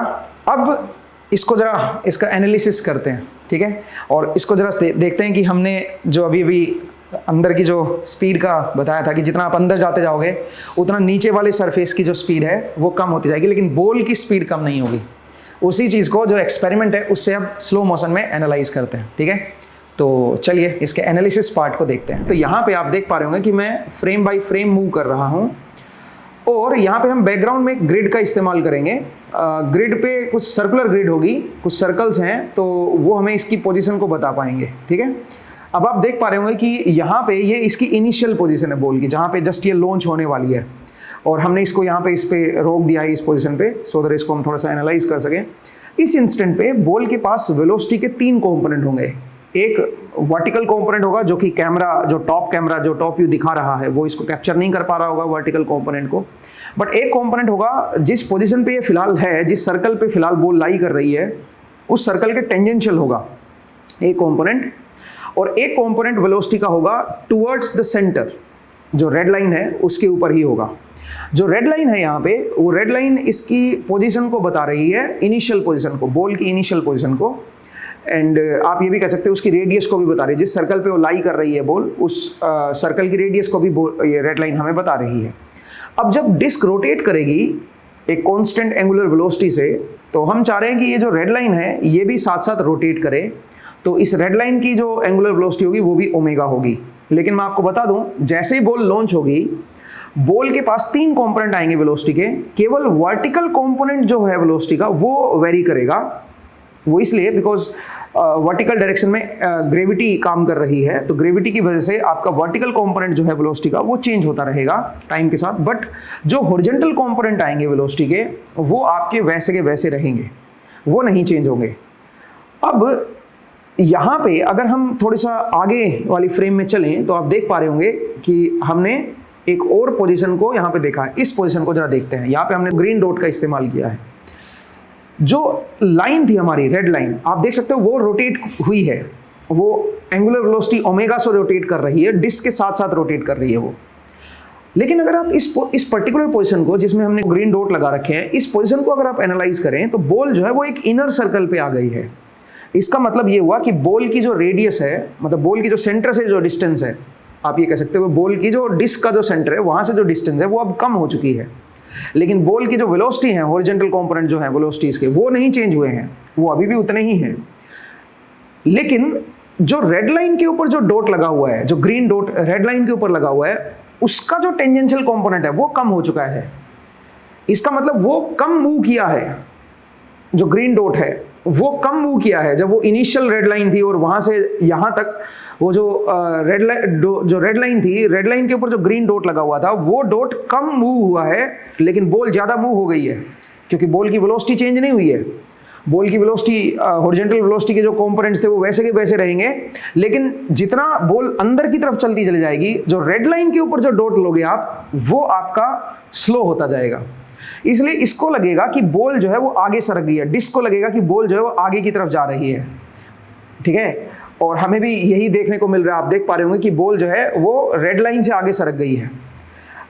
अब इसको जरा इसका एनालिसिस करते हैं, ठीक है। और इसको जरा देखते हैं कि हमने जो अभी अंदर की जो स्पीड का बताया था कि जितना आप अंदर जाते जाओगे उतना नीचे वाले सरफेस की जो स्पीड है वो कम होती जाएगी, लेकिन बॉल की स्पीड कम नहीं होगी। उसी चीज़ को जो एक्सपेरिमेंट है उससे अब स्लो मोशन में एनालाइज करते हैं, ठीक है। तो चलिए इसके एनालिसिस पार्ट को देखते हैं। तो यहाँ पे आप देख पा रहे होंगे कि मैं फ्रेम बाई फ्रेम मूव कर रहा हूँ, और यहाँ पे हम बैकग्राउंड में ग्रिड का इस्तेमाल करेंगे। ग्रिड पे कुछ सर्कुलर ग्रिड होगी, कुछ सर्कल्स हैं, तो वो हमें इसकी पोजीशन को बता पाएंगे, ठीक है। अब आप देख पा रहे होंगे कि यहाँ पे ये इसकी इनिशियल पोजीशन है बॉल की, जहाँ पे जस्ट ये लॉन्च होने वाली है, और हमने इसको यहाँ पे इस पे रोक दिया है इस पोजीशन पे, सो दैट इसको हम थोड़ा सा एनालाइज कर सकें। इस इंस्टेंट पे बॉल के पास वेलोसिटी के 3 कॉम्पोनेंट होंगे। एक वर्टिकल कंपोनेंट होगा जो कि कैमरा जो टॉप व्यू दिखा रहा है वो इसको कैप्चर नहीं कर पा रहा होगा वर्टिकल कंपोनेंट को, बट एक कंपोनेंट होगा जिस पोजीशन पे ये फिलहाल है, जिस सर्कल पे फिलहाल बॉल लाई कर रही है, उस सर्कल के टेंजेंशियल होगा एक कंपोनेंट, और एक कंपोनेंट वेलोसिटी का होगा टुवर्ड्स द सेंटर, जो रेड लाइन है उसके ऊपर ही होगा। जो रेड लाइन है यहाँ पे, वो रेड लाइन इसकी पोजीशन को बता रही है, इनिशियल पोजीशन को, बॉल की इनिशियल पोजीशन को, एंड आप ये भी कह सकते हो उसकी रेडियस को भी बता रही है। जिस सर्कल पे वो लाई कर रही है बॉल, उस सर्कल की रेडियस को भी ये रेड लाइन हमें बता रही है। अब जब डिस्क रोटेट करेगी एक कांस्टेंट एंगुलर वेलोसिटी से, तो हम चाह रहे हैं कि ये जो रेड लाइन है ये भी साथ साथ रोटेट करे, तो इस रेड लाइन की जो एंगुलर वेलोसिटी होगी वो भी ओमेगा होगी। लेकिन मैं आपको बता दूं, जैसे ही बॉल लॉन्च होगी, बॉल के पास 3 कंपोनेंट आएंगे वेलोसिटी के, केवल वर्टिकल कंपोनेंट जो है वेलोसिटी का वो वेरी करेगा। वो इसलिए बिकॉज वर्टिकल डायरेक्शन में ग्रेविटी काम कर रही है, तो ग्रेविटी की वजह से आपका वर्टिकल कंपोनेंट जो है वेलोसिटी का वो चेंज होता रहेगा टाइम के साथ, बट जो हॉरिजॉन्टल कंपोनेंट आएंगे वेलोसिटी के वो आपके वैसे के वैसे रहेंगे, वो नहीं चेंज होंगे। अब यहाँ पे अगर हम थोड़ा सा आगे वाली फ्रेम में चलें तो आप देख पा रहे होंगे कि हमने एक और पोजीशन को यहाँ पे देखा है। इस पोजीशन को जरा देखते हैं। यहाँ पे हमने ग्रीन डॉट का इस्तेमाल किया है। जो लाइन थी हमारी रेड लाइन, आप देख सकते हो वो रोटेट हुई है, वो एंगुलर वेलोसिटी ओमेगा से रोटेट कर रही है, डिस्क के साथ साथ रोटेट कर रही है वो। लेकिन अगर आप इस पर्टिकुलर पोजीशन को, जिसमें हमने ग्रीन डॉट लगा रखे हैं, इस पोजीशन को अगर आप एनालाइज करें तो बॉल जो है वो एक इनर सर्कल पे आ गई है। इसका मतलब ये हुआ कि बॉल की जो रेडियस है, मतलब बॉल की जो सेंटर से जो डिस्टेंस है, आप ये कह सकते हो बॉल की जो डिस्क का जो सेंटर है वहां से जो डिस्टेंस है वो अब कम हो चुकी है। लेकिन बॉल की जो वेलोसिटी है, हॉरिजॉन्टल कंपोनेंट जो है वेलोसिटीज के, वो नहीं चेंज हुए हैं, वो अभी भी उतने ही हैं। लेकिन जो रेड लाइन के ऊपर जो डॉट लगा हुआ है, जो ग्रीन डॉट रेड लाइन के ऊपर लगा हुआ है, उसका जो टेंजेंशियल कंपोनेंट है वो कम हो चुका है। इसका मतलब वो कम मूव किया है, जो ग्रीन डॉट है वो कम मूव किया है। जब वो इनिशियल रेड लाइन थी और वहां से यहां तक वो जो रेड लाइन थी, रेड लाइन के ऊपर जो ग्रीन डॉट लगा हुआ था, वो डॉट कम मूव हुआ है, लेकिन बॉल ज्यादा मूव हो गई है, क्योंकि बॉल की वेलोसिटी चेंज नहीं हुई है। बॉल की वेलोसिटी, हॉरिजॉन्टल वेलोसिटी के जो कंपोनेंट्स थे वो वैसे के वैसे रहेंगे, लेकिन जितना बॉल अंदर की तरफ चलती चली जाएगी, जो रेड लाइन के ऊपर जो डॉट लोगे आप, वो आपका स्लो होता जाएगा। इसलिए इसको लगेगा कि बॉल जो है वो आगे सरक गई है, डिस्क को लगेगा कि बॉल जो है वो आगे की तरफ जा रही है, ठीक है। और हमें भी यही देखने को मिल रहा है, आप देख पा रहे होंगे कि बॉल जो है वो रेड लाइन से आगे सरक गई है।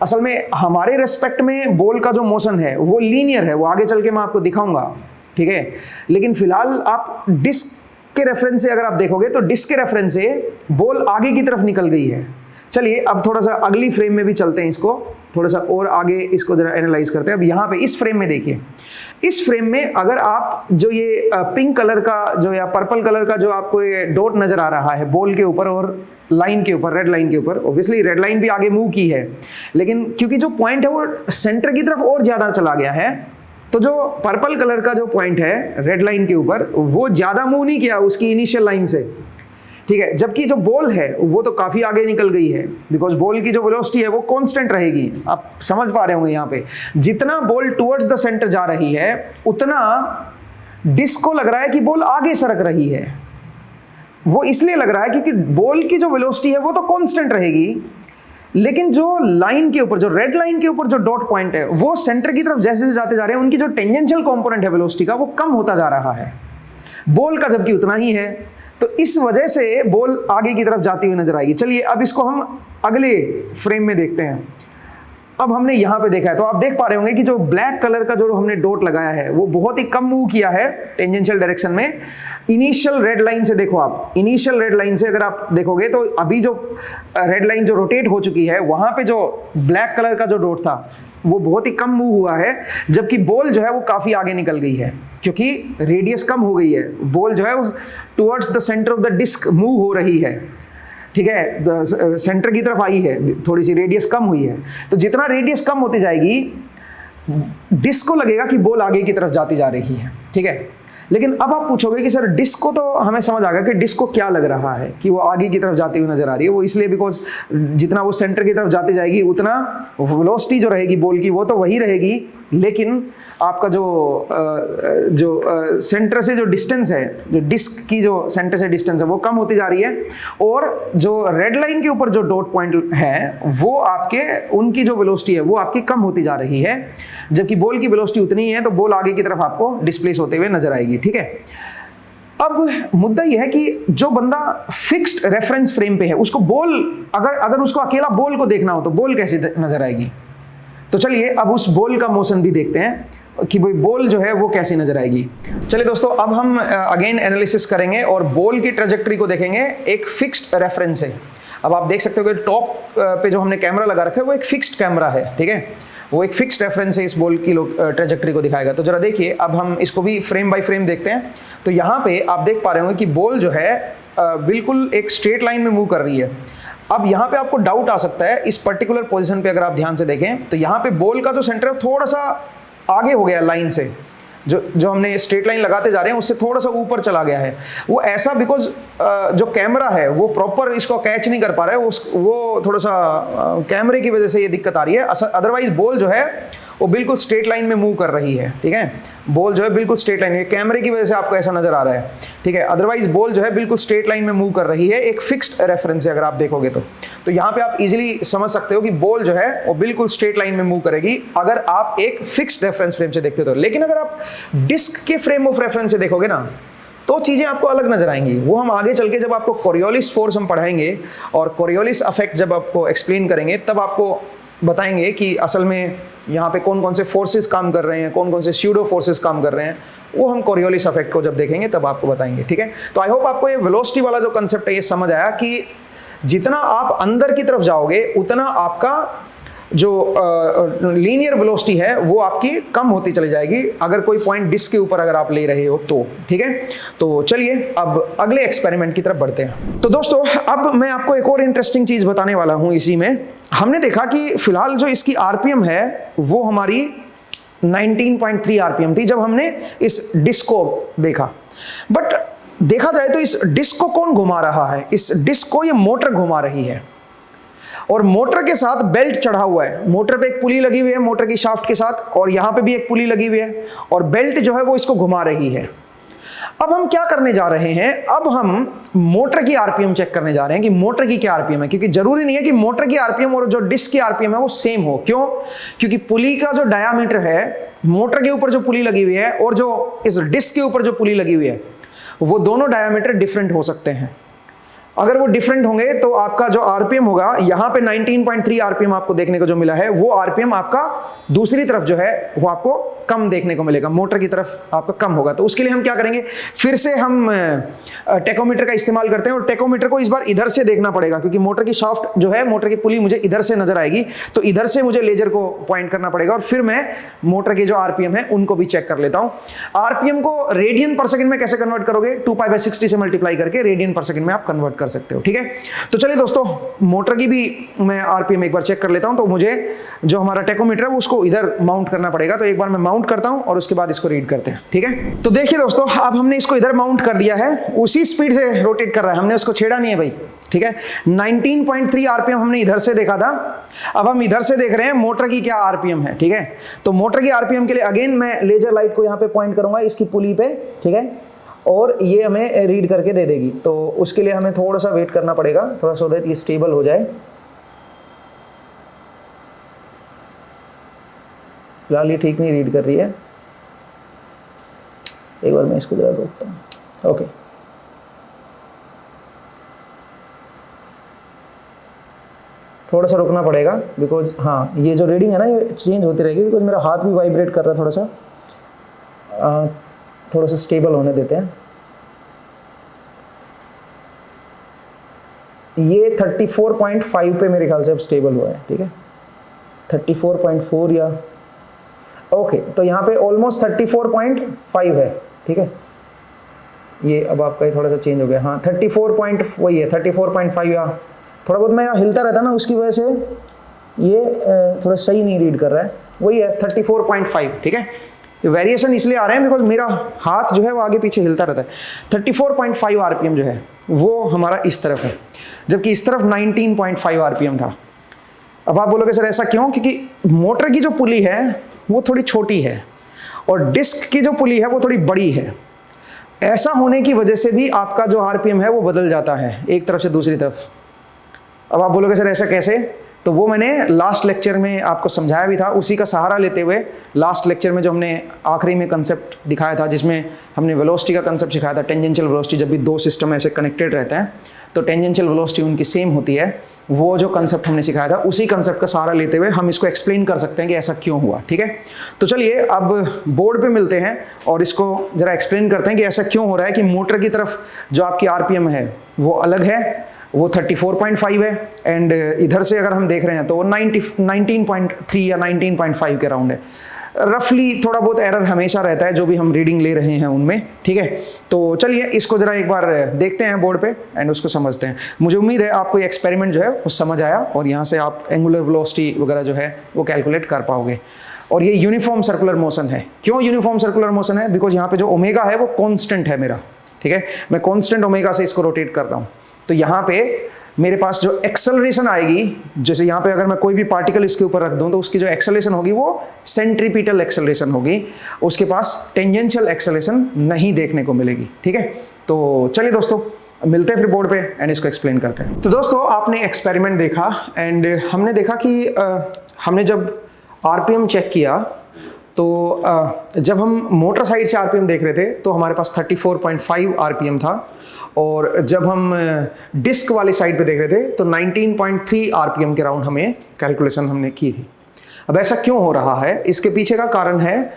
असल में हमारे रेस्पेक्ट में बॉल का जो मोशन है वो लीनियर है, वो आगे चल के मैं आपको दिखाऊंगा, ठीक है। लेकिन फिलहाल आप डिस्क के रेफरेंस से अगर आप देखोगे तो डिस्क के रेफरेंस से बॉल आगे की तरफ निकल गई है। चलिए अब थोड़ा सा अगली फ्रेम में भी चलते हैं, इसको थोड़ा सा और आगे इसको जरा एनालाइज करते हैं। अब यहाँ पे इस फ्रेम में देखिए, इस फ्रेम में अगर आप जो ये पिंक कलर का जो या पर्पल कलर का जो आपको ये डॉट नजर आ रहा है बॉल के ऊपर और लाइन के ऊपर, रेड लाइन के ऊपर, ऑब्वियसली रेड लाइन भी आगे मूव की है, लेकिन क्योंकि जो पॉइंट है वो सेंटर की तरफ और ज्यादा चला गया है, तो जो पर्पल कलर का जो पॉइंट है रेड लाइन के ऊपर, वो ज्यादा मूव नहीं किया उसकी इनिशियल लाइन से, ठीक है। जबकि जो बॉल है वो तो काफी आगे निकल गई है, बिकॉज बॉल की जो वेलोसिटी है वो कांस्टेंट रहेगी। आप समझ पा रहे होंगे यहाँ पे, जितना बॉल टुवर्ड्स द सेंटर जा रही है उतना डिस्क को लग रहा है कि बॉल आगे सरक रही है। वो इसलिए लग रहा है क्योंकि बॉल की जो वेलोसिटी है वो तो कांस्टेंट रहेगी, लेकिन जो लाइन के ऊपर, जो रेड लाइन के ऊपर जो डॉट पॉइंट है, वो सेंटर की तरफ जैसे जैसे जाते जा रहे हैं, उनकी जो टेंजेंशियल कंपोनेंट है वेलोसिटी का वो कम होता जा रहा है, बॉल का जबकि उतना ही है। तो इस वजह से बॉल आगे की तरफ जाती हुई नजर आएगी। चलिए अब इसको हम अगले फ्रेम में देखते हैं। अब हमने यहां पे देखा है तो आप देख पा रहे होंगे कि जो ब्लैक कलर का जो हमने डॉट लगाया है वो बहुत ही कम मूव किया है टेंजेंशियल डायरेक्शन में। इनिशियल रेड लाइन से देखो आप, इनिशियल रेड लाइन से अगर आप देखोगे तो अभी जो रेड लाइन जो रोटेट हो चुकी है, वहां पे जो ब्लैक कलर का जो डॉट था वो बहुत ही कम मूव हुआ है, जबकि बॉल जो है वो काफी आगे निकल गई है, क्योंकि रेडियस कम हो गई है। बॉल जो है towards the centre of the disc move हो रही है, ठीक है, सेंटर की तरफ आई है, थोड़ी सी रेडियस कम हुई है। तो जितना रेडियस कम होती जाएगी, डिस्क को लगेगा कि बॉल आगे की तरफ जाती जा रही है, ठीक है। लेकिन अब आप पूछोगे कि सर डिस्क को तो हमें समझ आ गया कि डिस्क को क्या लग रहा है कि वो आगे की तरफ जाती हुई नजर आ रही है। वो इसलिए बिकॉज जितना वो सेंटर की तरफ जाती जाएगी उतना वेलोसिटी जो रहेगी बॉल की वो तो वही रहेगी, लेकिन आपका जो सेंटर से जो डिस्टेंस है, जो डिस्क की जो सेंटर से डिस्टेंस है वो कम होती जा रही है, और जो रेड लाइन के ऊपर जो डॉट पॉइंट है वो आपके, उनकी जो वेलोसिटी है वो आपकी कम होती जा रही है, जबकि बॉल की वेलोसिटी उतनी ही है, तो बॉल आगे की तरफ आपको डिस्प्लेस होते हुए नजर आएगी, ठीक है। अब मुद्दा यह है कि जो बंदा फिक्स्ड रेफरेंस फ्रेम पे है, उसको बॉल अगर उसको अकेला बॉल को देखना हो तो बॉल कैसे नजर आएगी। तो चलिए अब उस बॉल का मोशन भी देखते हैं कि भाई बॉल जो है वो कैसी नजर आएगी। चलिए दोस्तों, अब हम अगेन एनालिसिस करेंगे और बॉल की ट्रेजेक्टरी को देखेंगे एक फिक्स्ड रेफरेंस से। अब आप देख सकते हो कि टॉप पे जो हमने कैमरा लगा रखा है वो एक फिक्स्ड कैमरा है, ठीक है, वो एक फिक्स्ड रेफरेंस से इस बॉल की ट्रेजेक्टरी को दिखाएगा। तो जरा देखिए, अब हम इसको भी फ्रेम बाय फ्रेम देखते हैं। तो यहाँ पे आप देख पा रहे होंगे कि बॉल जो है बिल्कुल एक स्ट्रेट लाइन में मूव कर रही है। अब यहाँ पे आपको डाउट आ सकता है इस पर्टिकुलर पोजीशन पे, अगर आप ध्यान से देखें तो यहाँ पे बॉल का जो सेंटर है थोड़ा सा आगे हो गया लाइन से, जो हमने स्ट्रेट लाइन लगाते जा रहे हैं उससे थोड़ा सा ऊपर चला गया है। वो ऐसा बिकॉज जो कैमरा है वो प्रॉपर इसको कैच नहीं कर पा रहा है, वो थोड़ा सा कैमरे की वजह से ये दिक्कत आ रही है। अदरवाइज बॉल जो है वो बिल्कुल स्ट्रेट लाइन में मूव कर रही है, ठीक है, बॉल जो है बिल्कुल स्ट्रेट लाइन, कैमरे की वजह से आपको ऐसा नजर आ रहा है, ठीक है, अदरवाइज बॉल जो है बिल्कुल स्ट्रेट लाइन में मूव कर रही है। एक फिक्स्ड रेफरेंस है अगर आप देखोगे तो यहाँ पे आप इजीली समझ सकते हो कि बॉल जो है वो बिल्कुल स्ट्रेट लाइन में मूव करेगी अगर आप एक फिक्स्ड रेफरेंस फ्रेम से देखते हो तो। लेकिन अगर आप डिस्क के फ्रेम ऑफ रेफरेंस से देखोगे ना तो चीजें आपको अलग नजर आएंगी। वो हम आगे चल के जब आपको कोरियोलिस फोर्स हम पढ़ाएंगे और कोरियोलिस इफेक्ट जब आपको एक्सप्लेन करेंगे तब आपको बताएंगे कि असल में यहाँ पे कौन कौन से फोर्सेस काम कर रहे हैं, कौन कौन से स्यूडो फोर्सेस काम कर रहे हैं, वो हम कोरियोलिस इफेक्ट को जब देखेंगे तब आपको बताएंगे, ठीक है। तो आई होप आपको ये वेलोसिटी वाला जो कंसेप्ट है ये समझ आया कि जितना आप अंदर की तरफ जाओगे उतना आपका जो लीनियर वेलोसिटी है वो आपकी कम होती चली जाएगी अगर कोई पॉइंट डिस्क के ऊपर अगर आप ले रहे हो तो, ठीक है। तो चलिए अब अगले एक्सपेरिमेंट की तरफ बढ़ते हैं। तो दोस्तों अब मैं आपको एक और इंटरेस्टिंग चीज बताने वाला हूं। इसी में हमने देखा कि फिलहाल जो इसकी आरपीएम है वो हमारी 19.3 आरपीएम थी जब हमने इस डिस्क को देखा। बट देखा जाए तो इस डिस्क को कौन घुमा रहा है? इस डिस्क को ये मोटर घुमा रही है और मोटर के साथ बेल्ट चढ़ा हुआ है। मोटर पे एक पुली लगी हुई है मोटर की शाफ्ट के साथ, और यहां पे भी एक पुली लगी हुई है, और बेल्ट जो है वो इसको घुमा रही है। अब हम क्या करने जा रहे हैं? अब हम मोटर की आरपीएम चेक करने जा रहे हैं कि मोटर की क्या आरपीएम है, क्योंकि जरूरी नहीं है कि मोटर की आरपीएम और जो डिस्क की आरपीएम है वो सेम हो। क्यों? क्योंकि पुली का जो डायामीटर है, मोटर के ऊपर जो पुली लगी हुई है और जो इस डिस्क के ऊपर जो पुली लगी हुई है, वो दोनों डायामीटर डिफरेंट हो सकते हैं। अगर वो डिफरेंट होंगे तो आपका जो आरपीएम होगा, यहां पे 19.3 आरपीएम आपको देखने को जो मिला है, वो आरपीएम आपका दूसरी तरफ जो है वो आपको कम देखने को मिलेगा, मोटर की तरफ आपका कम होगा। तो उसके लिए हम क्या करेंगे, फिर से हम टेकोमीटर का इस्तेमाल करते हैं, और टेकोमीटर को इस बार इधर से देखना पड़ेगा, क्योंकि मोटर की शाफ्ट जो है, मोटर की पुली मुझे इधर से नजर आएगी, तो इधर से मुझे लेजर को पॉइंट करना पड़ेगा, और फिर मैं मोटर के जो आरपीएम है उनको भी चेक कर लेता हूं। आरपीएम को रेडियन पर सेकंड में कैसे कन्वर्ट करोगे? 2π/60 से मल्टीप्लाई करके रेडियन पर सेकंड में आप कन्वर्ट कर सकते हो, ठीक है। तो चलिए दोस्तों, मोटर की भी मैं आरपीएम एक बार चेक कर लेता हूं। तो मुझे जो हमारा टेकोमीटर है उसको इधर माउंट करना पड़ेगा, तो एक बार मैं माउंट करता हूं और उसके बाद इसको रीड करते हैं, ठीक है। तो देखिए दोस्तों, अब हमने इसको इधर माउंट कर दिया है, उसी स्पीड से रोटेट कर रहा है, हमने उसको छेड़ा नहीं है भाई, ठीक है। 19.3 आरपीएम हमने इधर से देखा था, अब हम इधर से देख रहे हैं मोटर की क्या आरपीएम है, ठीक है। तो मोटर की आरपीएम के लिए अगेन मैं लेजर लाइट को यहाँ पे पॉइंट करूंगा इसकी पुली पे, ठीक है, और ये हमें रीड करके दे देगी। तो उसके लिए हमें थोड़ा सा वेट करना पड़ेगा, थोड़ा सो दैट ये स्टेबल हो जाए। फिलहाल ये ठीक नहीं रीड कर रही है, एक बार मैं इसको जरा रोकता हूँ। ओके, थोड़ा सा रुकना पड़ेगा, बिकॉज हाँ ये जो रीडिंग है ना ये चेंज होती रहेगी, बिकॉज मेरा हाथ भी वाइब्रेट कर रहा है थोड़ा सा स्टेबल होने देते हैं। ये 34.5 पे मेरे ख्याल से अब स्टेबल हुआ है, ठीक है, 34.4 या ओके, तो यहाँ पे ऑलमोस्ट 34.5 है, ठीक है। ये अब आपका ये थोड़ा सा चेंज हो गया, हाँ वही है 34.5, या थोड़ा बहुत मेरा हिलता रहता ना, उसकी वजह से ये थोड़ा सही नहीं रीड कर रहा है, वही है 34.5, ठीक है। ये वेरिएशन इसलिए आ रहे हैं बिकॉज मेरा हाथ जो है वो आगे पीछे हिलता रहता है। 34.5 आरपीएम जो है वो हमारा इस तरफ है, जबकि इस तरफ 19.5 आरपीएम था। अब आप बोलोगे सर ऐसा क्यों? क्योंकि मोटर की जो पुली है वो थोड़ी छोटी है और डिस्क की जो पुली है वो थोड़ी बड़ी है। ऐसा होने की वजह से भी आपका जो आरपीएम है वो बदल जाता है एक तरफ से दूसरी तरफ। अब आप बोलोगे सर ऐसा कैसे? तो वो मैंने लास्ट लेक्चर में आपको समझाया भी था, उसी का सहारा लेते हुए लास्ट लेक्चर में जो हमने आखिरी में कंसेप्ट दिखाया था, जिसमें हमने वेलोसिटी का कंसेप्ट सिखाया था, टेंजेंशियल वेलोसिटी। जब भी दो सिस्टम ऐसे कनेक्टेड रहते हैं तो टेंजेंशियल वेलोसिटी उनकी सेम होती है। वो जो कंसेप्ट हमने सिखाया था उसी कंसेप्ट का सहारा लेते हुए हम इसको एक्सप्लेन कर सकते हैं कि ऐसा क्यों हुआ, ठीक है। तो चलिए अब बोर्ड पे मिलते हैं और इसको जरा एक्सप्लेन करते हैं कि ऐसा क्यों हो रहा है कि मोटर की तरफ जो आपकी आरपीएम है वो अलग है, वो 34.5 है, एंड इधर से अगर हम देख रहे हैं तो वो 19.3 या 19.5 के राउंड है। रफली थोड़ा बहुत एरर हमेशा रहता है जो भी हम रीडिंग ले रहे हैं उनमें, ठीक है। तो चलिए इसको जरा एक बार देखते हैं बोर्ड पे एंड उसको समझते हैं। मुझे उम्मीद है आपको ये एक्सपेरिमेंट जो है वो समझ आया और यहाँ से आप एंगुलर वेलोसिटी वगैरह जो है वो कैलकुलेट कर पाओगे। और ये यूनिफॉर्म सर्कुलर मोशन है। क्यों यूनिफॉर्म सर्कुलर मोशन है? बिकॉज यहाँ पे जो ओमेगा है वो कॉन्स्टेंट है मेरा, ठीक है। मैं कॉन्स्टेंट ओमेगा से इसको रोटेट कर रहा हूँ। तो यहाँ पे मेरे पास जो एक्सेलरेशन आएगी, जैसे यहाँ पे अगर मैं कोई भी पार्टिकल इसके ऊपर रख दूं तो उसकी जो एक्सेलरेशन होगी वो सेंट्रीपिटल एक्सेलरेशन होगी, उसके पास टेंजेंशियल एक्सेलरेशन नहीं देखने को मिलेगी, ठीक है। तो चलिए दोस्तों मिलते हैं फिर बोर्ड पे एंड इसको एक्सप्लेन करते हैं। तो दोस्तों आपने एक्सपेरिमेंट देखा एंड हमने देखा कि हमने जब आरपीएम चेक किया तो जब हम मोटर साइड से आरपीएम देख रहे थे तो हमारे पास 34.5 आरपीएम था, और जब हम डिस्क वाली साइड पे देख रहे थे तो 19.3 आरपीएम के राउंड हमें कैलकुलेशन हमने की थी। अब ऐसा क्यों हो रहा है? इसके पीछे का कारण है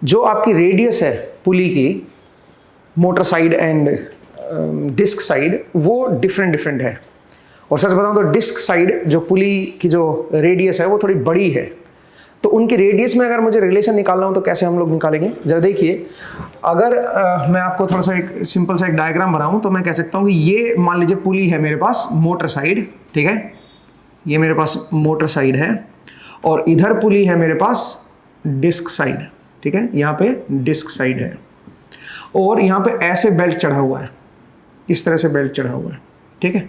जो आपकी रेडियस है पुली की, motor side and disc side, वो डिफरेंट है। और सच बताऊं तो डिस्क साइड जो पुली की जो रेडियस है वो थोड़ी बड़ी है। तो उनकी रेडियस में अगर मुझे रिलेशन निकालना हो तो कैसे हम लोग निकालेंगे, जरा देखिए। अगर मैं आपको थोड़ा सा एक सिंपल सा एक डायग्राम बनाऊं तो मैं कह सकता हूं कि ये मान लीजिए पुली है मेरे पास, मोटर साइड, ठीक है, ये मेरे पास मोटर साइड है, और इधर पुली है मेरे पास डिस्क साइड, ठीक है, यहाँ पे डिस्क साइड है, और यहाँ पे ऐसे बेल्ट चढ़ा हुआ है, इस तरह से बेल्ट चढ़ा हुआ है, ठीक है।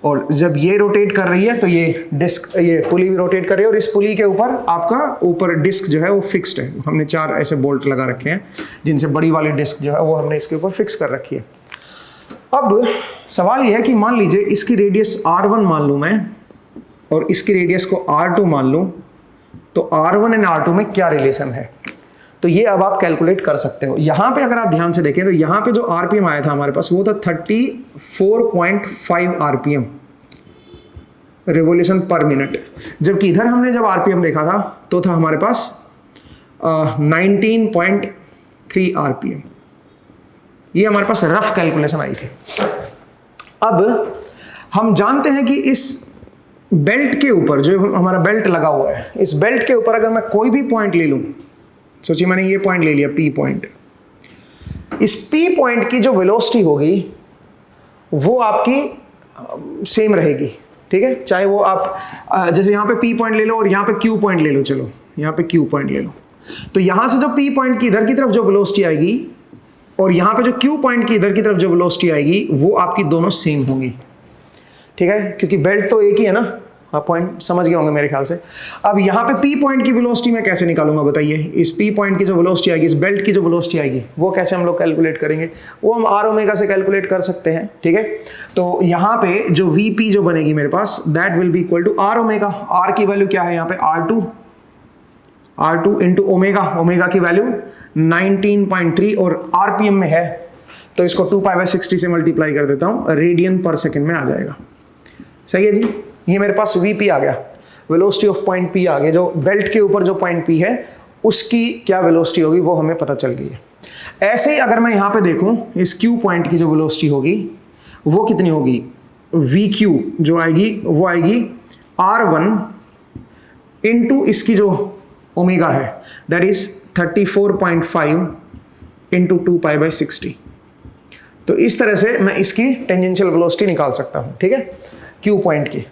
और जब ये रोटेट कर रही है तो ये डिस्क, ये पुली भी रोटेट कर रही है, और इस पुली के ऊपर आपका ऊपर डिस्क जो है वो फिक्स्ड है। हमने 4 ऐसे बोल्ट लगा रखे हैं जिनसे बड़ी वाली डिस्क जो है वो हमने इसके ऊपर फिक्स कर रखी है। अब सवाल ये है कि मान लीजिए इसकी रेडियस R1 मान लूँ मैं, और इसकी रेडियस को R2 मान लूँ, तो R1 एंड R2 में क्या रिलेशन है, तो ये अब आप कैलकुलेट कर सकते हो। यहाँ पे अगर आप ध्यान से देखें तो यहाँ पे जो आरपीएम आया था हमारे पास वो था 34.5 आरपीएम रिवोल्यूशन पर मिनट, जबकि इधर हमने जब आरपीएम देखा था तो था हमारे पास 19.3 आरपीएम। ये हमारे पास रफ कैलकुलेशन आई थी। अब हम जानते हैं कि इस बेल्ट के ऊपर जो हमारा बेल्ट लगा हुआ है, इस बेल्ट के ऊपर अगर मैं कोई भी पॉइंट ले लूँ, सोचिए मैंने ये पॉइंट ले लिया P पॉइंट, इस P पॉइंट की जो वेलोसिटी होगी वो आपकी सेम रहेगी, ठीक है, चाहे वो आप जैसे यहाँ पे P पॉइंट ले लो और यहाँ पे Q पॉइंट ले लो, चलो यहाँ पे Q पॉइंट ले लो, तो यहाँ से जो P पॉइंट की इधर की तरफ जो वेलोसिटी आएगी और यहाँ पे जो Q पॉइंट की इधर की तरफ जो वेलोसिटी आएगी वो आपकी दोनों सेम होंगी, ठीक है, क्योंकि बेल्ट तो एक ही है ना। आप पॉइंट समझ गए होंगे मेरे ख्याल से। अब यहाँ पे P पॉइंट की वेलोसिटी मैं कैसे निकालूंगा बताइए। इस P पॉइंट की जो वेलोसिटी आएगी, इस बेल्ट की जो वेलोसिटी आएगी, वो कैसे हम लोग कैलकुलेट करेंगे, वो हम R ओमेगा से कैलकुलेट कर सकते हैं, ठीक है। तो यहाँ पे जो VP जो बनेगी मेरे पास, that will be equal to R omega. R की वैल्यू क्या है यहाँ पे, R2 इंटू ओमेगा, ओमेगा की वैल्यू 19.3 और RPM में है तो इसको 2π/60 से मल्टीप्लाई कर देता हूँ, रेडियन पर सेकेंड में आ जाएगा। सही है जी, ये मेरे पास VP आ गया, वेलोसिटी ऑफ पॉइंट P आ गया। जो बेल्ट के ऊपर जो पॉइंट P है उसकी क्या वेलोसिटी होगी वो हमें पता चल गई है। ऐसे ही अगर मैं यहाँ पे देखूँ, इस Q पॉइंट की जो वेलोसिटी होगी वो कितनी होगी, VQ जो आएगी वो आएगी R1 इंटू इसकी जो ओमेगा है, दैट इज 34.5 इंटू 2π/60। तो इस तरह से मैं इसकी टेंजेंशियल वेलोसिटी निकाल सकता हूँ, ठीक है, Q पॉइंट की,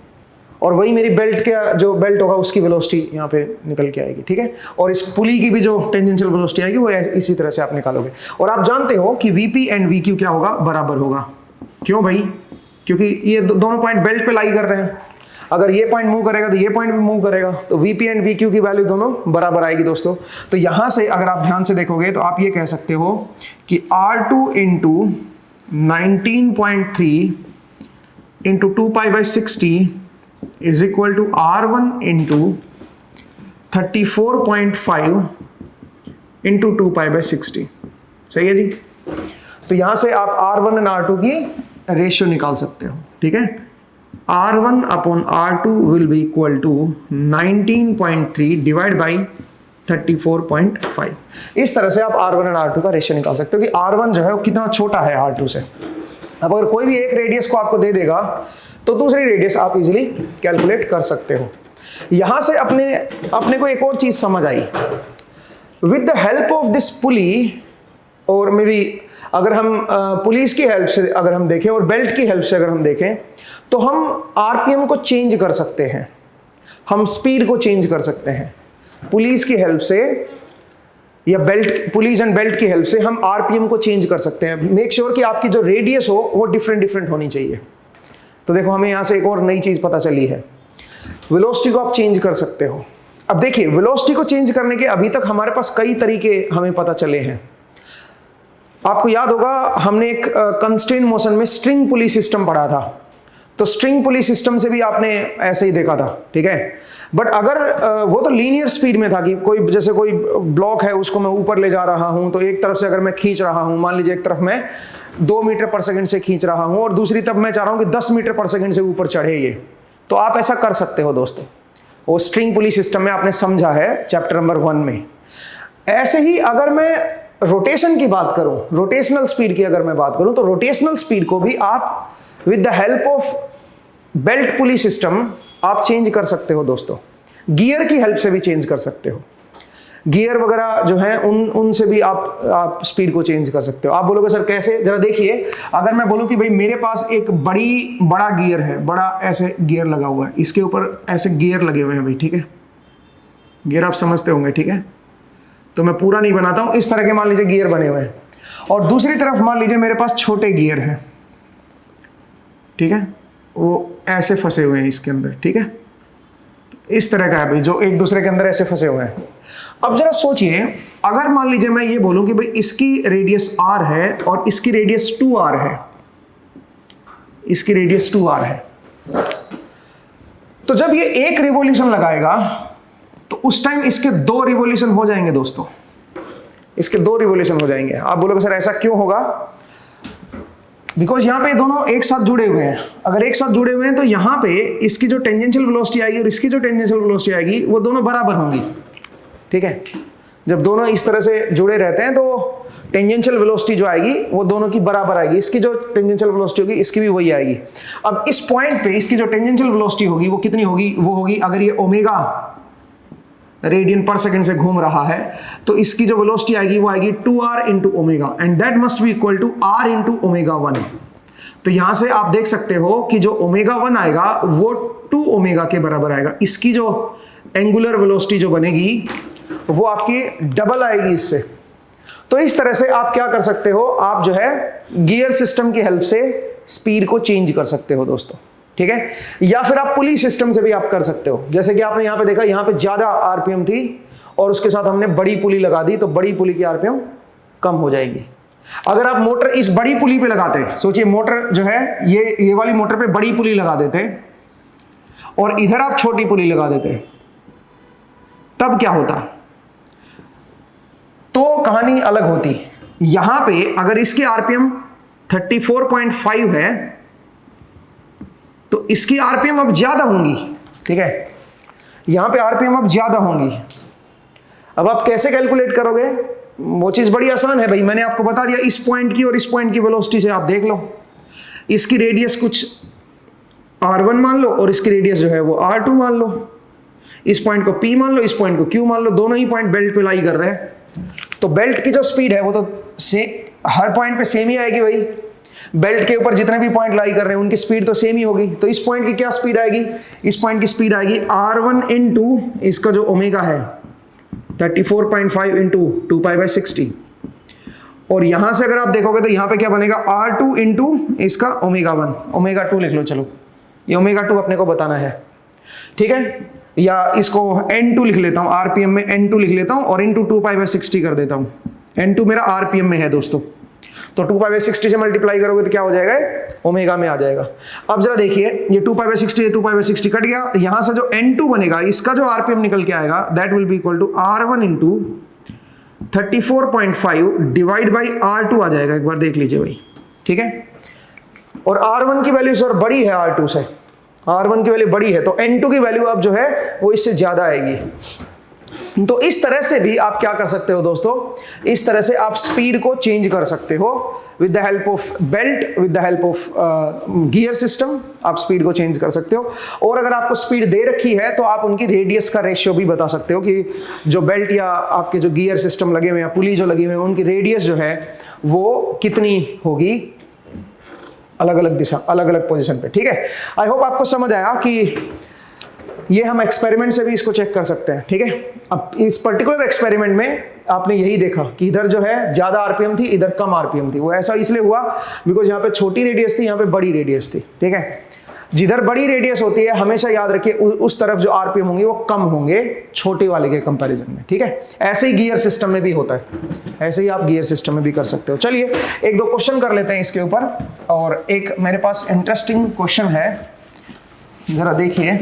और वही मेरी बेल्ट का जो बेल्ट होगा उसकी वेलोसिटी यहाँ पे निकल के आएगी, ठीक है। और इस पुली की भी जो टेंजेंशियल वेलोसिटी आएगी वो इसी तरह से आप निकालोगे। और आप जानते हो कि VP एंड VQ क्या होगा, बराबर होगा। क्यों भाई, क्योंकि ये दोनों पॉइंट बेल्ट पे लाई कर रहे हैं। अगर ये पॉइंट मूव करेगा तो ये पॉइंट भी मूव करेगा, तो VP एंड VQ की वैल्यू दोनों बराबर आएगी दोस्तों। तो यहाँ से अगर आप ध्यान से देखोगे तो आप ये कह सकते हो कि R2 into 19.3 into 2π/60 is equal to R1 into 34.5 into 2π/60। सही है जी। तो यहां से आप R1 और R2 की रेशियो निकाल सकते हो, ठीक है। R1 upon R2 will be equal to 19.3 divide by 34.5। इस तरह से आप R1 और R2 का रेशियो निकाल सकते हो कि R1 जो है वो कितना छोटा है R2 से। अब अगर कोई भी एक रेडियस को आपको दे देगा तो दूसरी रेडियस आप इजीली कैलकुलेट कर सकते हो। यहां से अपने को एक और चीज समझ आई, with the help of this pulley, और मे बी अगर हम पुलिस की हेल्प से अगर हम देखें और बेल्ट की हेल्प से अगर हम देखें तो हम आरपीएम को चेंज कर सकते हैं, हम स्पीड को चेंज कर सकते हैं पुलिस की हेल्प से, या बेल्ट, पुलिस एंड बेल्ट की हेल्प से हम आरपीएम को चेंज कर सकते हैं। मेक श्योर कि आपकी जो रेडियस हो वो डिफरेंट होनी चाहिए। तो देखो हमें यहां से एक और नई चीज पता चली है, वेलोसिटी को आप चेंज कर सकते हो। अब देखिए वेलोसिटी को चेंज करने के अभी तक हमारे पास कई तरीके हमें पता चले हैं। आपको याद होगा हमने एक कंस्ट्रेंट मोशन में स्ट्रिंग पुली सिस्टम पढ़ा था, तो स्ट्रिंग पुली सिस्टम से भी आपने ऐसे ही देखा था, ठीक है। बट अगर वो तो लीनियर स्पीड में था कि कोई जैसे कोई ब्लॉक है उसको मैं ऊपर ले जा रहा हूं, तो एक तरफ से अगर मैं खींच रहा हूं, मान लीजिए एक तरफ मैं 2 मीटर पर सेकंड से खींच रहा हूं और दूसरी तरफ मैं चाह रहा हूं कि 10 मीटर पर सेकंड से ऊपर चढ़े ये, तो आप ऐसा कर सकते हो दोस्तों। वो स्ट्रिंग पुली सिस्टम में आपने समझा है चैप्टर नंबर 1 में। ऐसे ही अगर मैं रोटेशन की बात करूं, रोटेशनल स्पीड की अगर मैं बात करूं, तो रोटेशनल स्पीड को भी आप with the help of belt pulley system आप चेंज कर सकते हो दोस्तों, गियर की हेल्प से भी चेंज कर सकते हो। गियर वगैरह जो है उनसे भी आप स्पीड को चेंज कर सकते हो। आप बोलोगे सर कैसे, जरा देखिए। अगर मैं बोलूं कि भाई मेरे पास एक बड़ा गियर है, बड़ा ऐसे गियर लगा हुआ है, इसके ऊपर ऐसे गियर लगे हुए हैं भाई, ठीक है, गियर आप समझते होंगे, ठीक है, तो मैं पूरा नहीं बनाता हूं, इस तरह के मान लीजिए गियर बने हुए हैं। और दूसरी तरफ मान लीजिए मेरे पास छोटे गियर हैं, ठीक है, वो ऐसे फंसे हुए हैं इसके अंदर, ठीक है, इस तरह का है भाई, जो एक दूसरे के अंदर ऐसे फंसे हुए हैं। अब जरा सोचिए, अगर मान लीजिए मैं ये बोलूं कि भाई इसकी रेडियस r है और इसकी रेडियस 2r है, इसकी रेडियस 2r है, तो जब ये एक रिवॉल्यूशन लगाएगा तो उस टाइम इसके 2 रिवॉल्यूशन हो जाएंगे दोस्तों, इसके 2 रिवॉल्यूशन हो जाएंगे। आप बोलोगे सर ऐसा क्यों होगा? बिकॉज यहाँ पे दोनों एक साथ जुड़े हुए हैं। अगर एक साथ जुड़े हुए हैं तो यहाँ पे इसकी जो टेंजेंशियल वेलोसिटी आएगी और इसकी जो टेंजेंशियल वेलोसिटी आएगी वो दोनों बराबर होंगी, ठीक है। जब दोनों इस तरह से जुड़े रहते हैं तो टेंजेंशियल वेलोसिटी जो आएगी वो दोनों की बराबर आएगी, इसकी जो टेंजेंशियल वेलोसिटी होगी इसकी भी वही आएगी। अब इस पॉइंट पे इसकी जो टेंजेंशियल वेलोसिटी होगी वो कितनी होगी? वो होगी, अगर ये ओमेगा रेडियन पर सेकंड से घूम रहा है तो इसकी जो वेलोसिटी आएगी वो आएगी 2r into omega, and that must be equal to r into omega 1। तो यहां से आप देख सकते हो कि जो ओमेगा 1 आएगा वो 2 ओमेगा के बराबर आएगा। इसकी जो एंगुलर वेलोसिटी जो बनेगी वो आपकी डबल आएगी इससे। तो इस तरह से आप क्या कर सकते हो, आप जो है गियर सिस्टम की हेल्प से स्पीड को चेंज कर सकते हो दोस्तों, ठीक है। या फिर आप पुली सिस्टम से भी आप कर सकते हो। जैसे कि आपने यहां पे देखा, यहां पे ज्यादा आरपीएम थी और उसके साथ हमने बड़ी पुली लगा दी तो बड़ी पुली की आरपीएम कम हो जाएगी। अगर आप मोटर इस बड़ी पुली पे लगाते, सोचिए मोटर जो है ये वाली मोटर पे बड़ी पुली लगा देते और इधर आप छोटी पुली लगा देते, तब क्या होता? तो कहानी अलग होती। यहां पे अगर इसकी आरपीएम 34.5 है तो इसकी आरपीएम अब ज्यादा होंगी, ठीक है, यहां पे आरपीएम अब ज्यादा होंगी। अब आप कैसे कैलकुलेट करोगे? वो चीज बड़ी आसान है भाई, मैंने आपको बता दिया, इस पॉइंट की और इस पॉइंट की वेलोसिटी से आप देख लो। इसकी रेडियस कुछ r1 मान लो और इसकी रेडियस जो है वो r2 मान लो। इस पॉइंट को p मान लो, इस पॉइंट को q मान लो, दोनों ही पॉइंट बेल्ट पे लाई कर रहे हैं। तो बेल्ट की जो स्पीड है वो तो हर पॉइंट पे सेम ही आएगी भाई। बेल्ट के ऊपर जितने भी पॉइंट लाई कर रहे हैं उनकी स्पीड तो सेम ही होगी। तो इस पॉइंट की क्या स्पीड आएगी? इस पॉइंट की स्पीड आएगी r1 इंटू इसका जो ओमेगा है 34.5 इंटू 2π/60। और यहां से अगर आप देखोगे तो यहां पे क्या बनेगा? r2 इंटू इसका ओमेगा 1, ओमेगा 2 लिख लो, चलो ये ओमेगा 2 अपने को बताना है, ठीक है। या इसको n2 लिख लेता हूं, आरपीएम में n2 लिख लेता हूं और इंटू 2π/60 कर देता हूं। n2 मेरा आरपीएम में है दोस्तों, तो 2π/60 से मल्टीप्लाई करोगे तो क्या हो जाएगा? ओमेगा में आ जाएगा। अब जरा देखिए, ये 2π/60 ये 2π/60 कट गया, यहां से जो n2 बनेगा इसका जो आरपीएम निकल के आएगा that will be equal to r1 into 34.5 divide by r2 आ जाएगा। एक बार देख लीजिए भाई, ठीक है। और r1 की वैल्यू सर बड़ी है r2 से, r1 की वैल्यू बड़ी है तो n2 की वैल्यू अब जो है वो इससे ज्यादा आएगी। तो इस तरह से भी आप क्या कर सकते हो दोस्तों, इस तरह से आप स्पीड को चेंज कर सकते हो with the help of belt, with the help of gear system आप स्पीड को चेंज कर सकते हो। और अगर आपको स्पीड दे रखी है तो आप उनकी रेडियस का रेशियो भी बता सकते हो कि जो बेल्ट या आपके जो गियर सिस्टम लगे हुए हैं, पुली जो लगी हुई है, उनकी रेडियस जो है वो कितनी होगी अलग अलग दिशा, अलग अलग पोजीशन पे, ठीक है। आई होप आपको समझ आया कि ये हम एक्सपेरिमेंट से भी इसको चेक कर सकते हैं, ठीक है। अब इस पर्टिकुलर एक्सपेरिमेंट में आपने यही देखा कि इधर जो है ज्यादा आरपीएम थी, इधर कम आरपीएम थी। वो ऐसा इसलिए हुआ बिकॉज यहाँ पे छोटी रेडियस थी, यहाँ पे बड़ी रेडियस थी, ठीक है। जिधर बड़ी रेडियस होती है हमेशा याद रखिए उस तरफ जो आरपीएम होंगे वो कम होंगे छोटे वाले के कंपैरिजन में, ठीक है। ऐसे ही गियर सिस्टम में भी होता है, ऐसे ही आप गियर सिस्टम में भी कर सकते हो। चलिए एक दो क्वेश्चन कर लेते हैं इसके ऊपर। और एक मेरे पास इंटरेस्टिंग क्वेश्चन है, जरा देखिए।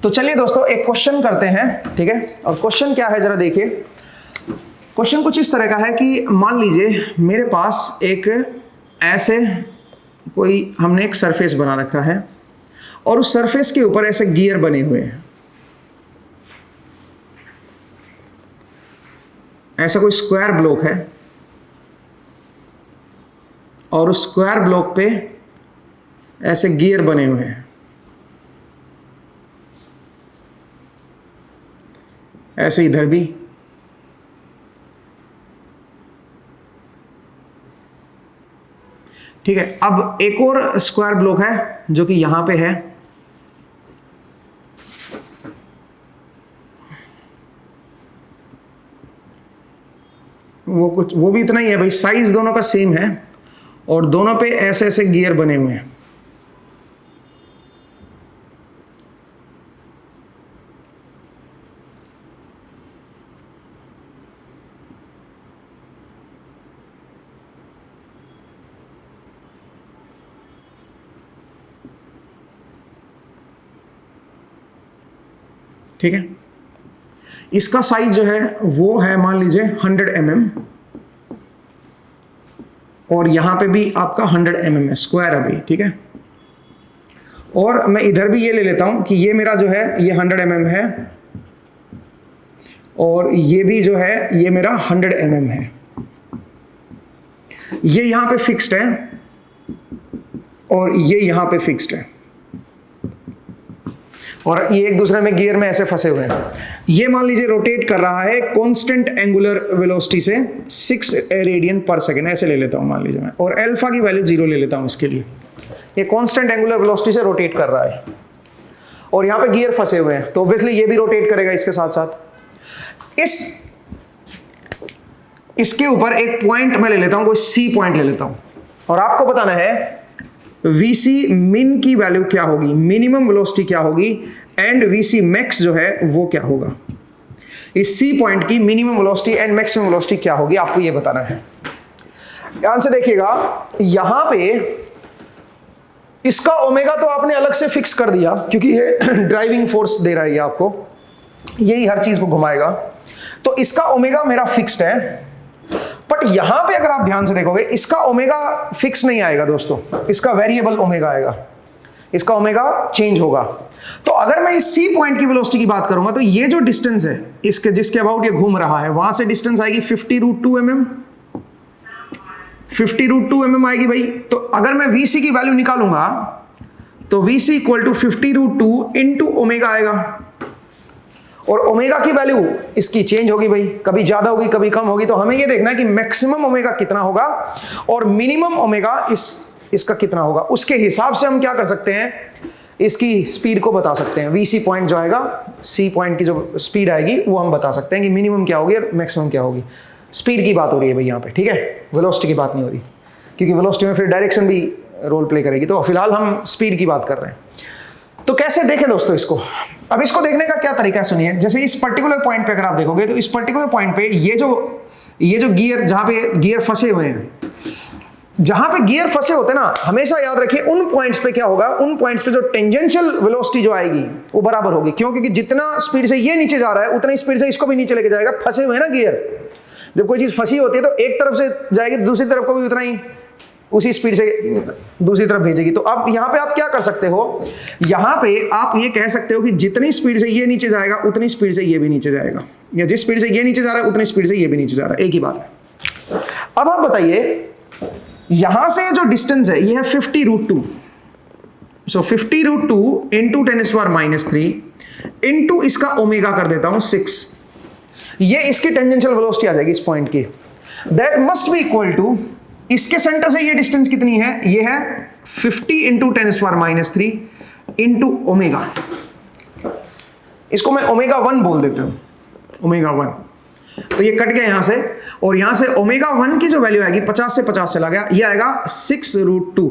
तो चलिए दोस्तों एक क्वेश्चन करते हैं, ठीक है। और क्वेश्चन क्या है जरा देखिए। क्वेश्चन कुछ इस तरह का है कि मान लीजिए मेरे पास एक ऐसे कोई हमने एक सरफेस बना रखा है और उस सरफेस के ऊपर ऐसे गियर बने हुए हैं। ऐसा कोई स्क्वायर ब्लॉक है और उस स्क्वायर ब्लॉक पे ऐसे गियर बने हुए हैं, ऐसे इधर भी। ठीक है, अब एक और स्क्वायर ब्लॉक है जो कि यहां पे है, वो भी इतना ही है भाई, साइज दोनों का सेम है और दोनों पे ऐसे ऐसे गियर बने हुए हैं। ठीक है, इसका साइज जो है वो है मान लीजिए 100 mm और यहां पे भी आपका 100 mm है, स्क्वायर अभी। ठीक है, और मैं इधर भी ये ले लेता हूं कि ये मेरा जो है ये 100 mm है और ये भी जो है ये मेरा 100 mm है। ये यहां पे फिक्स्ड है और ये यहां पे फिक्स्ड है और ये एक दूसरे में गियर में ऐसे फंसे हुए हैं। ये मान लीजिए रोटेट कर रहा है कांस्टेंट एंगुलर वेलोसिटी से 6 रेडियन पर सेकेंड, ऐसे ले लेता हूं मान लीजिए मैं, और अल्फा की वैल्यू 0 ले लेता हूं इसके लिए। ये कांस्टेंट एंगुलर वेलोसिटी से रोटेट कर रहा है और यहां पे गियर फंसे हुए हैं, तो ऑब्वियसली ये भी रोटेट करेगा इसके साथ साथ। इसके ऊपर एक पॉइंट मैं ले लेता हूं, कोई सी पॉइंट ले लेता हूं और आपको बताना है VC मिन की वैल्यू क्या होगी, मिनिमम वेलोसिटी क्या होगी एंड VC मैक्स जो है वो क्या होगा। इस C पॉइंट की minimum velocity and maximum velocity क्या होगी, आपको ये बताना है। ध्यान से देखिएगा, यहां पे इसका ओमेगा तो आपने अलग से फिक्स कर दिया क्योंकि ये ड्राइविंग फोर्स दे रहा है, ये आपको यही हर चीज को घुमाएगा, तो इसका ओमेगा मेरा फिक्स्ड है। बट यहां पे अगर आप ध्यान से देखोगे इसका ओमेगा फिक्स नहीं आएगा दोस्तों, इसका वेरिएबल ओमेगा आएगा, इसका ओमेगा चेंज होगा। तो अगर मैं इस सी पॉइंट की वेलोसिटी की बात करूंगा तो ये जो डिस्टेंस है इसके जिसके अबाउट ये घूम रहा है वहां से डिस्टेंस आएगी 50√2 mm, 50√2 mm आएगी भाई। तो अगर मैं VC की वैल्यू निकालूंगा तो VC equal to 50√2 into omega आएगा और ओमेगा की वैल्यू इसकी चेंज होगी भाई, कभी ज्यादा होगी कभी कम होगी। तो हमें ये देखना है कि मैक्सिमम ओमेगा कितना होगा और मिनिमम ओमेगा इसका कितना होगा, उसके हिसाब से हम क्या कर सकते हैं, इसकी स्पीड को बता सकते हैं। VC पॉइंट जो आएगा, C पॉइंट की जो स्पीड आएगी वो हम बता सकते हैं कि मिनिमम क्या होगी और मैक्सिमम क्या होगी। स्पीड की बात हो रही है भाई यहाँ पे, ठीक है, वेलोसिटी की बात नहीं हो रही, क्योंकि वेलोसिटी में फिर डायरेक्शन भी रोल प्ले करेगी। तो फिलहाल हम स्पीड की बात कर रहे हैं। तो कैसे देखें दोस्तों इसको, अब इसको देखने का क्या तरीका है सुनिए। जैसे इस पर्टिकुलर पॉइंट पे अगर आप देखोगे तो इस पर्टिकुलर पॉइंट पे ये जो गियर, जहां पे गियर फंसे हुए हैं, जहां पे गियर फंसे होते हैं ना, हमेशा याद रखिए उन पॉइंट्स पे क्या होगा, उन पॉइंट्स पे जो टेंजेंशियल वेलोसिटी जो आएगी वो बराबर होगी। क्यों? क्योंकि जितना स्पीड से ये नीचे जा रहा है उतनी स्पीड से इसको भी नीचे लेके जाएगा। फंसे हुए हैं ना गियर, जब कोई चीज फंसी होती है तो एक तरफ से जाएगी दूसरी तरफ को भी उतना ही उसी स्पीड से दूसरी तरफ भेजेगी। तो अब यहां पे आप क्या कर सकते हो, यहां पे आप ये कह सकते हो कि जितनी स्पीड से ये नीचे जाएगा उतनी स्पीड से ये भी नीचे जाएगा, या जिस स्पीड से ये नीचे जा रहा है उतनी स्पीड से ये भी नीचे जा रहा है, एक ही बात है। अब आप बताइए यहां से जो डिस्टेंस है ये है 50√2, सो 50√2 इंटू 10⁻³ इंटू इसका ओमेगा कर देता हूं 6, ये इसकी टेंजेंशियल वेलोसिटी आ जाएगी इस पॉइंट की। That must be equal to, इसके सेंटर से ये डिस्टेंस कितनी है, ये है 50 इंटू 10⁻³ इंटू ओमेगा, इसको मैं ओमेगा 1 बोल देता हूं, ओमेगा 1। तो ये कट गया यहां से, और यहां से ओमेगा 1 की जो वैल्यू आएगी 50 से 50 चला गया, ये आएगा 6√2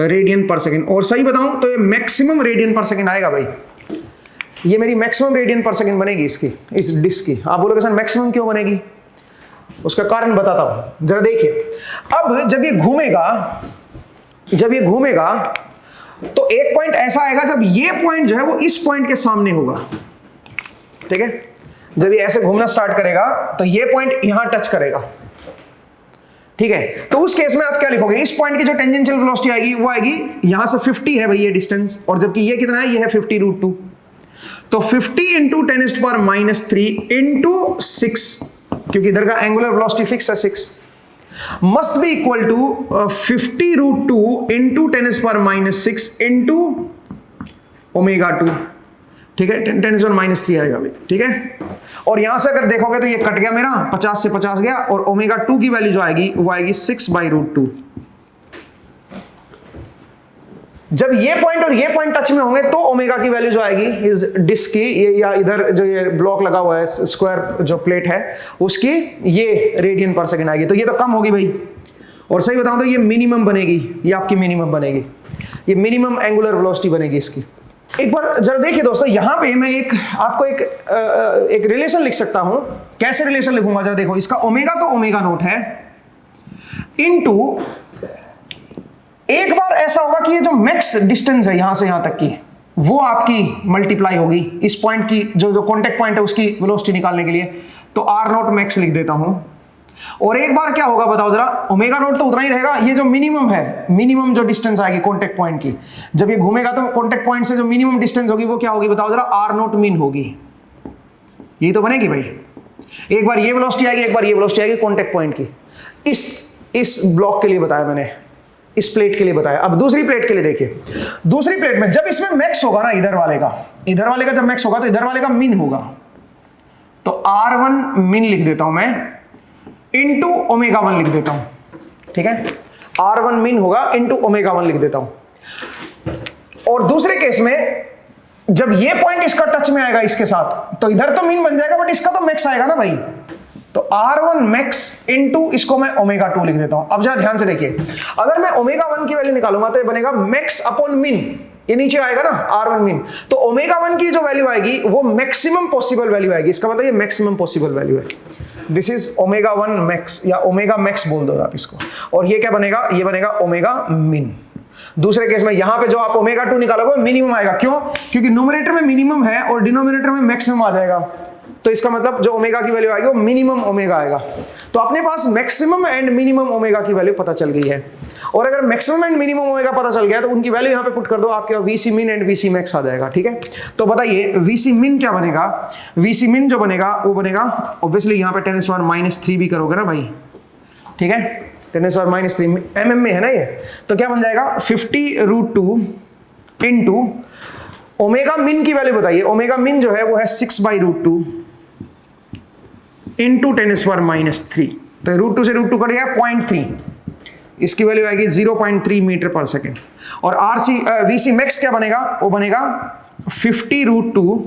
रेडियन पर सेकेंड। और सही बताऊं तो ये मैक्सिमम रेडियन पर सेकेंड आएगा भाई, ये मेरी मैक्सिमम रेडियन पर सेकेंड बनेगी इसकी, इस डिस्क की। आप बोलोगे सर मैक्सिमम क्यों बनेगी, उसका कारण बताता हूं, जरा देखिए। अब जब ये घूमेगा तो एक पॉइंट ऐसा आएगा जब ये पॉइंट जो है वो इस पॉइंट के सामने होगा, ठीक है। जब ये ऐसे घूमना स्टार्ट करेगा तो ये पॉइंट यहां टच करेगा, ठीक है। तो उस केस में आप क्या लिखोगे, इस पॉइंट की जो टेंजेंशियल वेलोसिटी आएगी वो आएगी, यहां से 50 है भाई ये डिस्टेंस, और जबकि ये कितना है, ये है 50√2, तो 50 इंटू 10⁻³ इंटू 6, क्योंकि इधर का एंगुलर वेलोसिटी फिक्स है 6, must be equal to 50√2 into 10⁻⁻6 into omega 2। ठीक है, 10⁻³ आएगा भाई। ठीक है, और यहां से अगर देखोगे तो ये कट गया मेरा, 50 से 50 गया, और ओमेगा 2 की वैल्यू जो आएगी वो आएगी 6/√2। जब ये पॉइंट और ये पॉइंट टच में होंगे तो ओमेगा की वैल्यू जो आएगी इस डिस्क की, ये या इधर जो ये ब्लॉक लगा हुआ है स्क्वायर जो प्लेट है उसकी, ये रेडियन पर सेकंड आएगी। तो ये तो कम होगी भाई, और सही बताऊं तो ये मिनिमम बनेगी, ये आपकी मिनिमम बनेगी, ये मिनिमम एंगुलर वेलोसिटी बनेगी इसकी। एक बार जरा देखिए दोस्तों, यहां पे मैं आपको एक रिलेशन लिख सकता हूं। कैसे रिलेशन लिखूंगा जरा देखो, इसका ओमेगा तो ओमेगा नोट है, इनटू एक बार ऐसा होगा कि ये जो मैक्स डिस्टेंस है यहां से यहां तक की, वो आपकी मल्टीप्लाई होगी इस पॉइंट की, जो कांटेक्ट पॉइंट है उसकी वेलोसिटी निकालने के लिए, तो आर नोट मैक्स लिख देता हूं। और एक बार क्या होगा बताओ जरा, ओमेगा नोट तो उतना ही रहेगा, ये जो मिनिमम है, मिनिमम जो डिस्टेंस आएगी कांटेक्ट पॉइंट की, जब ये घूमेगा तो कांटेक्ट पॉइंट से जो मिनिमम डिस्टेंस होगी वो क्या होगी बताओ जरा, आर नोट मीन होगी। ये तो बनेगी भाई, एक बार ये वेलोसिटी आएगी, एक बार ये वेलोसिटी आएगी कांटेक्ट पॉइंट की। इस ब्लॉक के लिए बताया मैंने, इस प्लेट के लिए बताया। अब दूसरी प्लेट के लिए देखिए, दूसरी प्लेट में जब इसमें मैक्स होगा ना, इधर वाले का जब मैक्स होगा तो इधर वाले का मिन होगा, तो R1 मिन लिख देता हूं मैं, इंटू ओमेगा 1 लिख देता हूं। ठीक है, R1 मिन होगा इंटू ओमेगा 1 लिख देता हूं। और दूसरे केस में जब ये पॉइंट इसका टच में आएगा इसके साथ, तो इधर तो मिन बन जाएगा, बट इसका तो मैक्स आएगा ना भाई, तो R1 मैक्स इंटू इसको मैं ओमेगा 2 लिख देता हूं। अब जरा ध्यान से देखिए, अगर मैं ओमेगा 1 की वैल्यू निकालूंगा तो ये बनेगा मैक्स अपॉन मिन, ये नीचे आएगा ना R1 मिन, तो ओमेगा 1 की जो वैल्यू आएगी वो मैक्सिमम पॉसिबल वैल्यू आएगी, इसका मतलब ये मैक्सिमम पॉसिबल वैल्यू है। दिस इज ओमेगा 1 मैक्स, या ओमेगा मैक्स बोल दो आप इसको, और ये क्या बनेगा, ये बनेगा ओमेगा मिन। दूसरे केस में यहां पे जो आप ओमेगा 2 निकालोगे मिनिमम आएगा, क्यों? क्योंकि न्यूमरेटर में मिनिमम है और डिनोमिनेटर में मैक्सिमम आ जाएगा, तो इसका मतलब जो ओमेगा की वैल्यू आएगी वो मिनिमम ओमेगा आएगा। तो अपने पास मैक्सिमम एंड मिनिमम ओमेगा की वैल्यू पता चल गई है, और अगर मैक्सिमम एंड मिनिमम ओमेगा पता चल गया तो उनकी वैल्यू यहां पे पुट कर दो, आपके VC min and VC max आ जाएगा। ठीक है, तो बताइए VC min क्या बनेगा? VC min जो बनेगा वो बनेगा ऑब्वियसली यहां पे 10⁻³ भी करोगे ना भाई, ठीक है, 10⁻³ mm में है ना ये, तो क्या बन जाएगा 50√2 इंटू ओमेगा मिन की वैल्यू बताइए, ओमेगा मिन जो है वो है 6/√2 इंटू 10⁻³ तो √2 से √2 कट गया 0.3, इसकी वैल्यू आएगी 0.3 मीटर पर सेकेंड। और VC मैक्स क्या बनेगा, वो बनेगा 50√2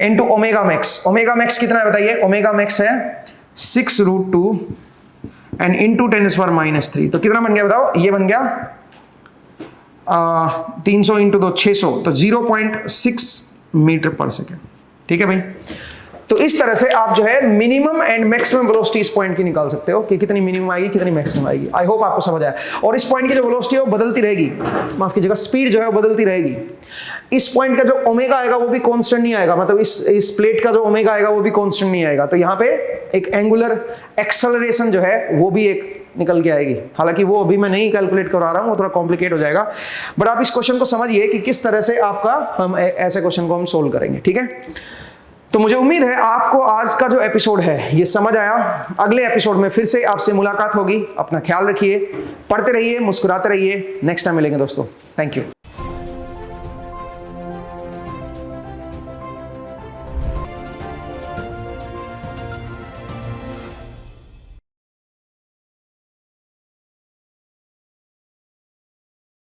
into omega max. Omega max कितना है बताइए, ओमेगा मैक्स है 6√2 एंड इंटू 10⁻³ तो कितना बन गया बताओ, ये बन गया 300 इंटू 2 600, तो 0.6 मीटर पर सेकेंड। ठीक है भाई, तो इस तरह से आप जो है मिनिमम एंड मैक्सिमम वेलोसिटी इस पॉइंट की निकाल सकते हो कि कितनी मिनिमम आएगी कितनी मैक्सिमम आएगी। आई होप आपको समझ आया। और इस पॉइंट की जो वेलोसिटी है वो बदलती रहेगी, माफ कीजिएगा स्पीड जो है वो बदलती रहेगी। इस पॉइंट का जो ओमेगा आएगा वो भी कांस्टेंट नहीं आएगा, मतलब इस प्लेट का जो ओमेगा आएगा वो भी कांस्टेंट नहीं आएगा, तो यहाँ पे एक एंगुलर एक्सेलरेशन जो है वो भी एक निकल के आएगी। हालांकि वो अभी मैं नहीं कैलकुलेट करवा रहा हूँ, वो थोड़ा कॉम्प्लिकेट हो जाएगा, बट आप इस क्वेश्चन को समझिए कि किस तरह से आपका हम ऐसे क्वेश्चन को हम सोल्व करेंगे। ठीक है, तो मुझे उम्मीद है आपको आज का जो एपिसोड है ये समझ आया। अगले एपिसोड में फिर से आपसे मुलाकात होगी। अपना ख्याल रखिए, पढ़ते रहिए, मुस्कुराते रहिए। नेक्स्ट टाइम मिलेंगे दोस्तों। Thank you.